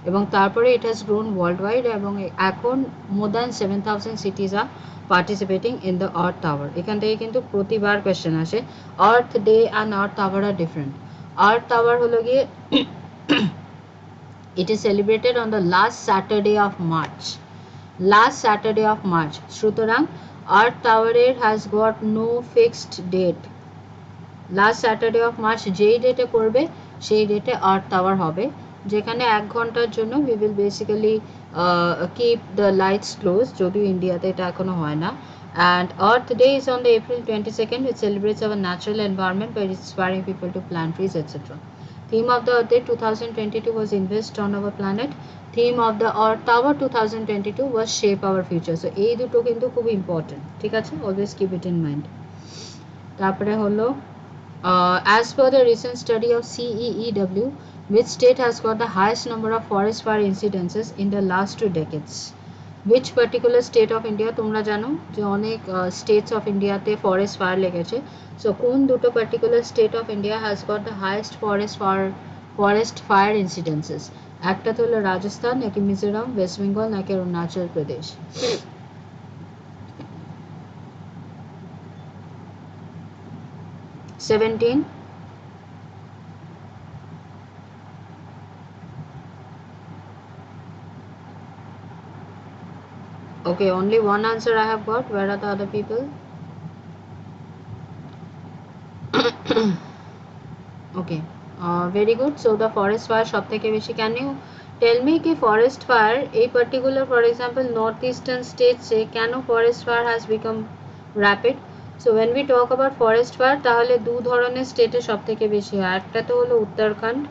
এবং তারপরে it has grown worldwide, এবং এখন more than 7000 cities are participating in the Earth Hour. এখান থেকে কিন্তু প্রতিবার কোয়েশ্চেন আসে। Earth Day and Earth Hour are different. Earth Hour হলো গিয়ে it is celebrated on the last Saturday of March. Last Saturday of March. সুতরাং Earth Hour has got no fixed date. Last Saturday of March যেই ডেটে করবে সেই ডেটে Earth Hour হবে, যেখানে 1 ঘন্টার জন্য we will basically keep the lights closed, যদিও ইন্ডিয়াতে এটা এখনো হয় না। And Earth Day is on the April 22nd, which celebrates our natural environment by inspiring people to plant trees, etc. Theme of the Earth Day 2022 was invest on our planet. Theme of the Earth Hour 2022 was shape our future. So এই দুটো কিন্তু খুব important. ঠিক আছে? Always keep it in mind. তারপরে হলো as per the recent study of CEEW, which state has got the highest number of forest fire incidences in the last 2 decades? Which particular state of India? তোমরা জানো যে অনেক states of India তে forest fire লেগেছে। So কোন দুটো particular state of India has got the highest forest fire incidences? একটাতে হলো রাজস্থান, নাকি মিজোরাম, ওয়েস্ট বেঙ্গল, নাকি Arunachal Pradesh. 17. Okay, only one answer I have got. Where are the other people? Okay, very good. So the forest fire সব থেকে বেশি, can you tell me কি forest fire এই particular, for example, northeastern states এ কেন forest fire has become rapid? So when we talk about forest fire, তাহলে দু ধরনের স্টেটে সব থেকে বেশি হয়, একটা তো হলো উত্তরাখণ্ড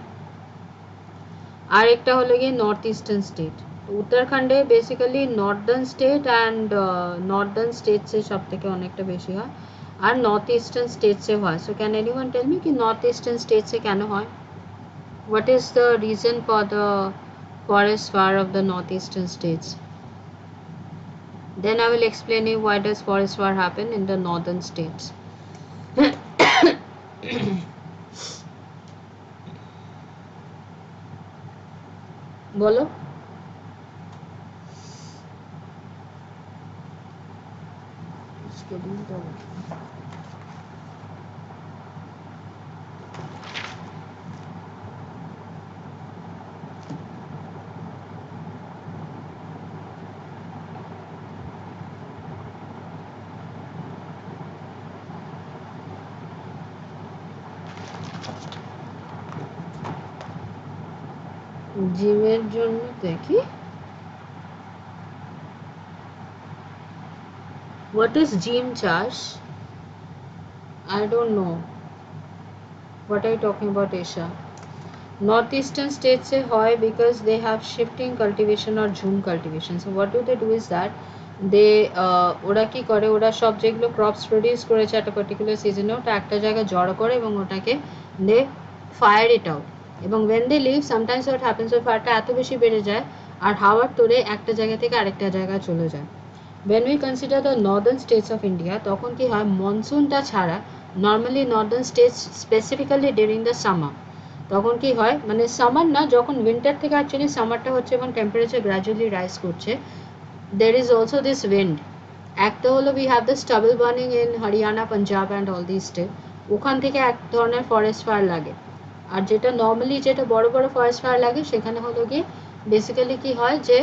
আর একটা হলো গিয়ে নর্থ ইস্টার্ন স্টেট। উত্তরাখণ্ডে basically northern state and northern স্টেটসে সব থেকে অনেকটা বেশি হয়, আর নর্থ ইস্টার্ন স্টেটসে হয়। So can anyone tell me কি নর্থ ইস্টার্ন স্টেটসে কেন হয়? What is the reason for the forest fire of the north eastern states? Then I will explain you why does forest fire happen in the northern states. বলো। জিমের জন্য দেখি। What is gym চাষ? I don't know. What are you talking about, Isha? Northeastern states say hoy because they have shifting cultivation or jhum cultivation. So what do they do is that they ওরা কি করে, ওরা সব যেগুলো crops produce করেছে একটা particular সিজনে ওটা একটা জায়গায় জড়ো করে এবং ওটাকে দে ফায়ার ইট আউট, এবং when they leave sometimes what happens ওই ফায়ারটা এত বেশি বেড়ে যায় আর হাওয়ার তোড়ে একটা জায়গা থেকে আরেকটা জায়গায় চলে যায়। when we consider the northern states of India, তখন কি হয় মনসুনটা ছাড়া normally Northern states specifically during the summer, তখন কি হয় মানে সামার না, যখন উইন্টার থেকে অ্যাকচুয়ালি সামারটা হচ্ছে এবং টেম্পারেচার গ্র্যাজুয়ালি রাইজ করছে, there is also this wind. একটা হলো we have the stable burning in Haryana, Punjab and all this state, ওখান থেকে এক ধরনের ফরেস্ট ফায়ার লাগে। আর যেটা নর্মালি যেটা বড় বড় ফরেস্ট ফায়ার লাগে সেখানে হলো গিয়ে বেসিক্যালি কি হয় যে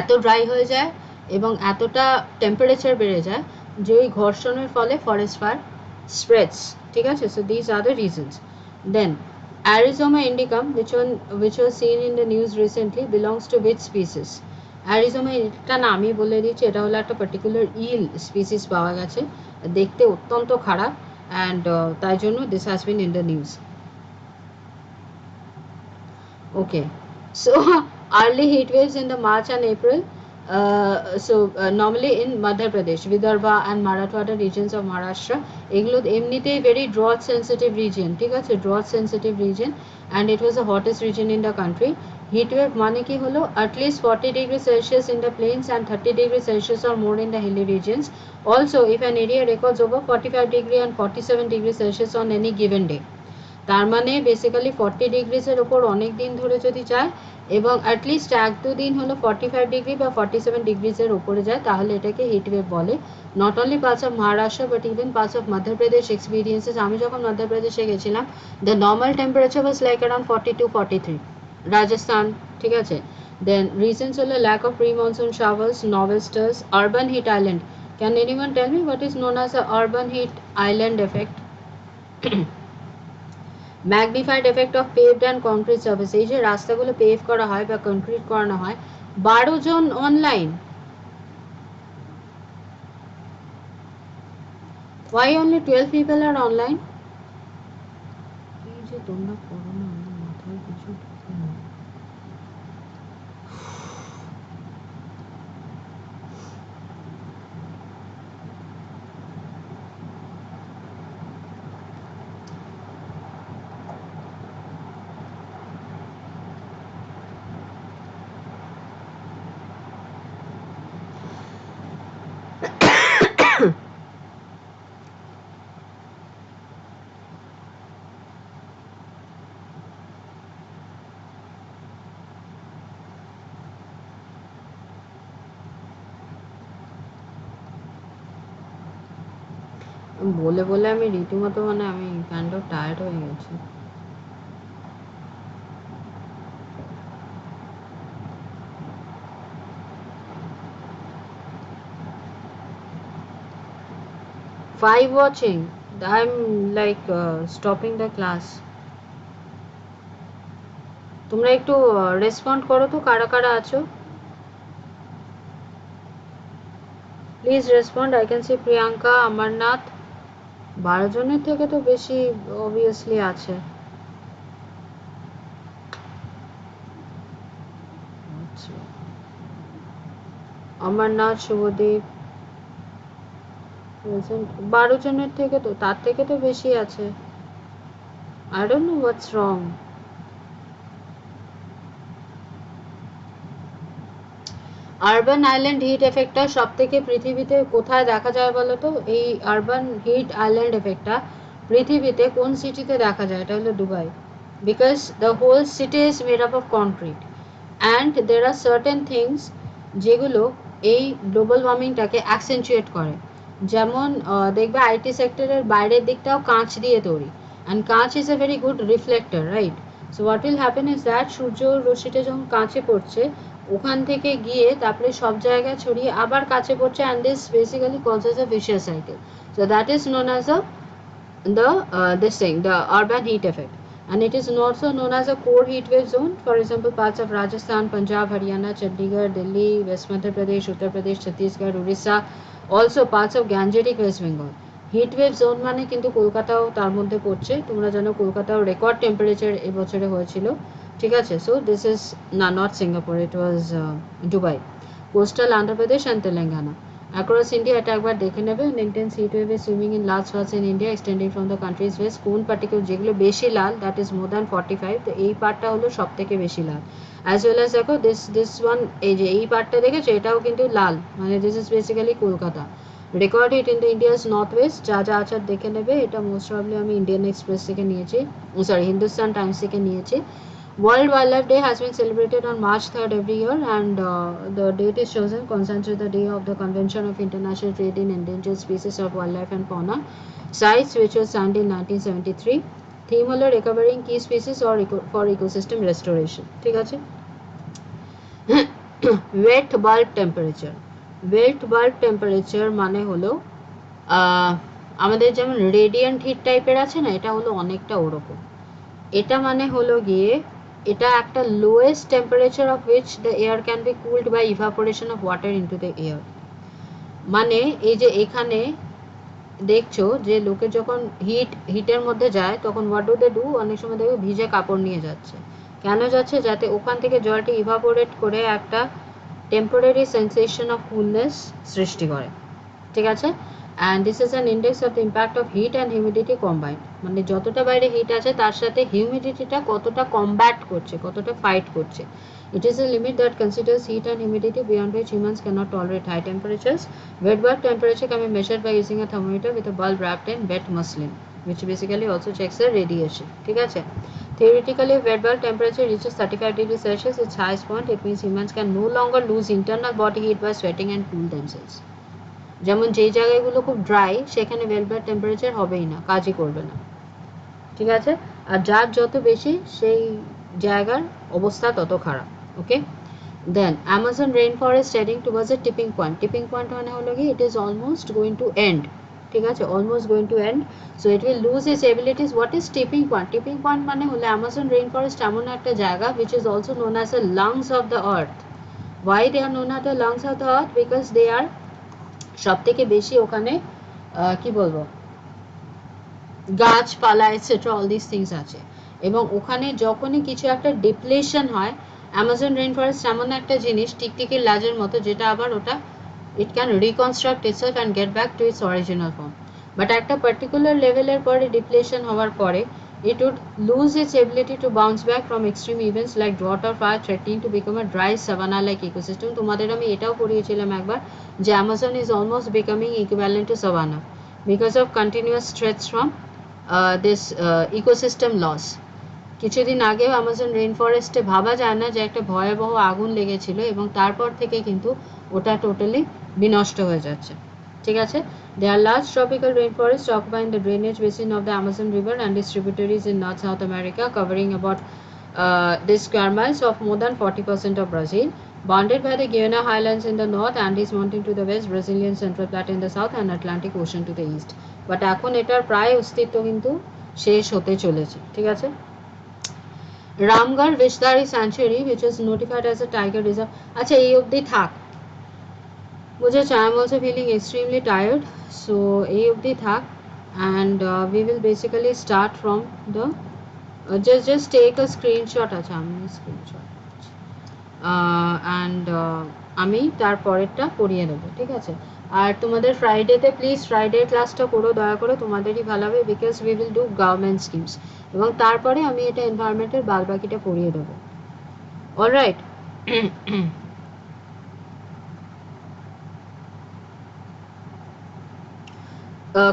এত ড্রাই হয়ে যায় এবং এতটা টেম্পারেচার বেড়ে যায় যে ওই ঘর্ষণের ফলে ফরেস্ট ফায়ার স্প্রেডস, ঠিক আছে? So these are the reasons. Then Arizona indicum, which was seen in the news recently, belongs to which species? Arizona এটা না আমি বলে দিচ্ছি, এটা হলো একটা পার্টিকুলার ইল স্পিসিস পাওয়া গেছে, দেখতে অত্যন্ত খারাপ, অ্যান্ড তাই জন্য this has been in the news. Okay, so early heat waves in the March and April. Normally in Madhya Pradesh, Vidarbha and Marathwada regions of Maharashtra, এগুলো এমনিতেই very drought sensitive region, ঠিক আছে? drought sensitive region, and it was the hottest region in the country. Heat wave মানে কি হলো at least 40 degrees Celsius in the plains and 30 degrees Celsius or more in the hilly regions. Also, if an area records over 45 degree and 47 degrees Celsius on any given day, তার মানে basically 40 ডিগ্রিসের ওপর অনেক দিন ধরে যদি যায় এবং at least এক দুদিন হলো 45 ডিগ্রি বা 47 ডিগ্রিসের ওপরে যায়, তাহলে এটাকে হিটওয়েভ বলে। Not only parts of Maharashtra but even parts of Madhya Pradesh experiences. আমি যখন মধ্যপ্রদেশে গেছিলাম the normal temperature was like around 42-43। Rajasthan, ঠিক আছে? দেন রিজনস হলো lack of pre monsoon showers, nor'westers, urban heat island. Can anyone tell me what is known as a urban heat island effect? Magnified effect of paved and concrete surface. এই যে রাস্তাগুলো pave করা হয় বা concrete করানো হয়, 12 জন online, why only 12 people are online? এই যে তোমরা করো না, আমার মাথায় কিছু ঢোকে না। বলে বলে আমি রীতিমতো মানে আমি কাইন্ড অফ টায়ার্ড হয়ে গেছি। Five watching. I'm like stopping the class. তোমরা একটু রেসপন্ড করো তো কারা কারা আছো। Please respond. I can see Priyanka, Amarnath. 12 জনের থেকে তো বেশি অবভিয়াসলি আছে। অমরনাথ, শুভদীপ, 12 জনের থেকে তো তার থেকে তো বেশি আছে। I don't know what's wrong. Urban island heat এফেক্টটা সব থেকে পৃথিবীতে কোথায় দেখা যায় বলো তো? এই আরবান হিট আইল্যান্ড এফেক্টটা পৃথিবীতে কোন সিটিতে দেখা যায়? এটা হলো Dubai. Because the whole city is made up of concrete and there are certain things যেগুলো এই গ্লোবাল ওয়ার্মিংটাকে অ্যাকসেন্চুয়েট করে। যেমন দেখবে আইটি সেক্টরের বাইরের দিকটাও কাঁচ দিয়ে তৈরি, অ্যান্ড কাঁচ is a very good reflector, right? So what will happen is that সূর্য রশ্মিটা যখন কাঁচে পড়ছে ওখান থেকে গিয়ে তারপরে সব জায়গায় ছড়িয়ে আবার কাছে পড়ছে, and this basically causes a vicious cycle. So that is known as a this thing, the urban heat effect, and it is also known as a core heat wave zone. For example, parts of Rajasthan, Punjab, Haryana, Chandigarh, Delhi, West Madhya Pradesh, Uttar Pradesh, Chhattisgarh, Orissa, also parts of Gangetic West Bengal. Heat wave zone মানে কিন্তু কলকাতাও তার মধ্যে পড়ছে। তোমরা জানো কলকাতাও record temperature এবছরে হয়েছিল, ঠিক আছে? সো দিস ইজ না not Singapore, it was Dubai, coastal Andhra Pradesh and Telangana. Across India, এটা একবার দেখে নেবে। An intense heat wave is swimming in large swaths in India, extending from the country's west. কোন পার্টিকুলার যেগুলো বেশি লাল, that is more than 45, তো এই পার্টটা হলো সব থেকে বেশি লাল। As well as দেখো this one, এই যে এই পার্টটা দেখেছো এটাও কিন্তু লাল, মানে this is basically Kolkata. Record heat in the India's north west, যা যা আছে দেখে নেবে। এটা মোস্ট প্রবলি আমি ইন্ডিয়ান এক্সপ্রেস থেকে নিয়েছি, সরি হিন্দুস্তান টাইমস থেকে নিয়েছি। World Wildlife Day has been celebrated on March 3rd every year, and the date is chosen consonant with the day of the Convention of International Trade in Endangered Species of Wildlife and Fauna, CITES, which was signed in 1973. Theme হলো recovering key species or for ecosystem restoration, ঠিক আছে? Wet bulb temperature. Wet bulb temperature মানে হলো আমাদের যেমন radiant hit টাইপের আছে না, এটা হলো অনেকটা ওরকম। এটা মানে হলো গিয়ে এটা একটা lowest temperature of which the air can be cooled by evaporation of water into the air. মানে এই যে এখানে দেখছো যে লোকে যখন হিটের মধ্যে যায় তখন হোয়াট ডু দে ডু, অনেক সময় দেখবে ভিজে কাপড় নিয়ে যাচ্ছে। কেন যাচ্ছে? যাতে ওখান থেকে জলটি ইভাপোরেট করে একটা টেম্পোরারি সেন্সেশন অফ কুলনেস সৃষ্টি করে, ঠিক আছে? And this is an index of the impact of heat and humidity combined, মানে যতটা বাইরে হিট আছে তার সাথে হিউমিডিটিটা কতটা কম্ব্যাট করছে, কতটা ফাইট করছে। It is a limit that considers heat and humidity beyond which humans cannot tolerate high temperatures. Wet bulb temperature can be measured by using a thermometer with a bulb wrapped in wet muslin, which basically also checks the radiation, ঠিক আছে? Theoretically, if wet bulb temperature reaches 35 degrees Celsius, its highest point, it means humans can no longer lose internal body heat by sweating and cool themselves. যেমন যেই জায়গাগুলো খুব dry সেখানে wait bulb temperature হবেই না, কাজই করবে না, ঠিক আছে? আর যার যত বেশি সেই জায়গার অবস্থা তত খারাপ, okay? Then Amazon rain forest heading towards a tipping point. Tipping point মানে হলো কি it is almost going to end, ঠিক আছে? Almost going to end, so it will lose its abilities. What is tipping point? Tipping point মানে হলো Amazon rain forest এমন একটা জায়গা which is also known as the lungs of the earth. Why they are known as the lungs of the earth? Because they are সব থেকে বেশি ওখানে কি বলবো গাছপালা এটসেট্রা অল দিস থিংস আছে, এবং ওখানে যখনই কিছু একটা ডিপ্লেশন হয়, অ্যামাজন রেইন ফরেস্ট এমন একটা জিনিস টিকটিকির লাজের মতো যেটা আবার ওটা it can reconstruct itself and get back to its original form. But একটা পার্টিকুলার লেভেলের পরে ডিপ্লেশন হওয়ার পরে it would lose its ability to bounce back from extreme events like drought or fire, threatening to become a dry savanna like ecosystem. তোমাদের আমি এটাও পড়িয়েছিলাম একবার যে Amazon is almost becoming equivalent to savanna because of continuous threats from this ecosystem loss. কিছুদিন আগেও Amazon rain ফরেস্টে ভাবা যায় না যে একটা ভয়াবহ আগুন লেগেছিল এবং তারপর থেকে কিন্তু ওটা টোটালি বিনষ্ট হয়ে যাচ্ছে, ঠিক আছে? They are large tropical rainforests occupying the drainage basin of the Amazon River and its tributaries in North South America, covering about this square miles of more than 40% of Brazil. Bounded by the Guiana Highlands in the north, Andes Mountain to the west, Brazilian Central Plateau in the south, and Atlantic Ocean to the east. But এখন এটার প্রায় অস্তিত্ব কিন্তু শেষ হতে চলেছে, ঠিক আছে? Ramgarh Vishdari Sanctuary, which was notified as a tiger reserve. আচ্ছা এই অবধি থাক, বুঝেছো? I am also feeling extremely tired, so এই অবধি থাক, and we will basically start from the just take a screenshot. আচ্ছা আমি স্ক্রিনশট and আমি তারপরেরটা করিয়ে দেবো, ঠিক আছে? আর তোমাদের ফ্রাইডেতে প্লিজ ফ্রাইডে ক্লাসটা করো দয়া করে, তোমাদেরই ভালো হবে, because we will do government schemes, এবং তারপরে আমি এটা এনভায়রনমেন্টের বাদবাকিটা পড়িয়ে দেবো। অলরাইট,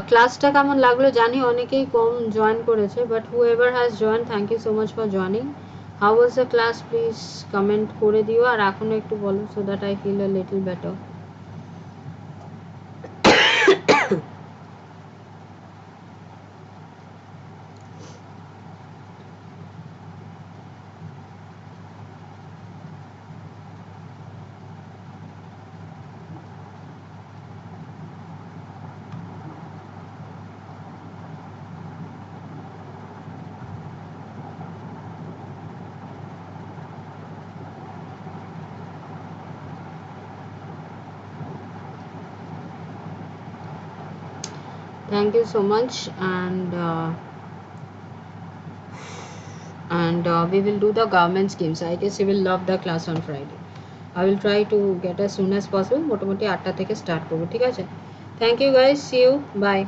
ক্লাসটা কেমন লাগলো জানি অনেকেই কম জয়েন করেছে, but whoever has join, thank you so much for joining. How was the class please comment করে দিও, আর এখনও একটু বলো, so that I feel a little better. Thank you so much, and we will do the government schemes. I guess you will love the class on Friday. I will try to get as soon as possible, মোটামুটি 8টা থেকে start করব, ঠিক আছে? Thank you guys, see you, bye.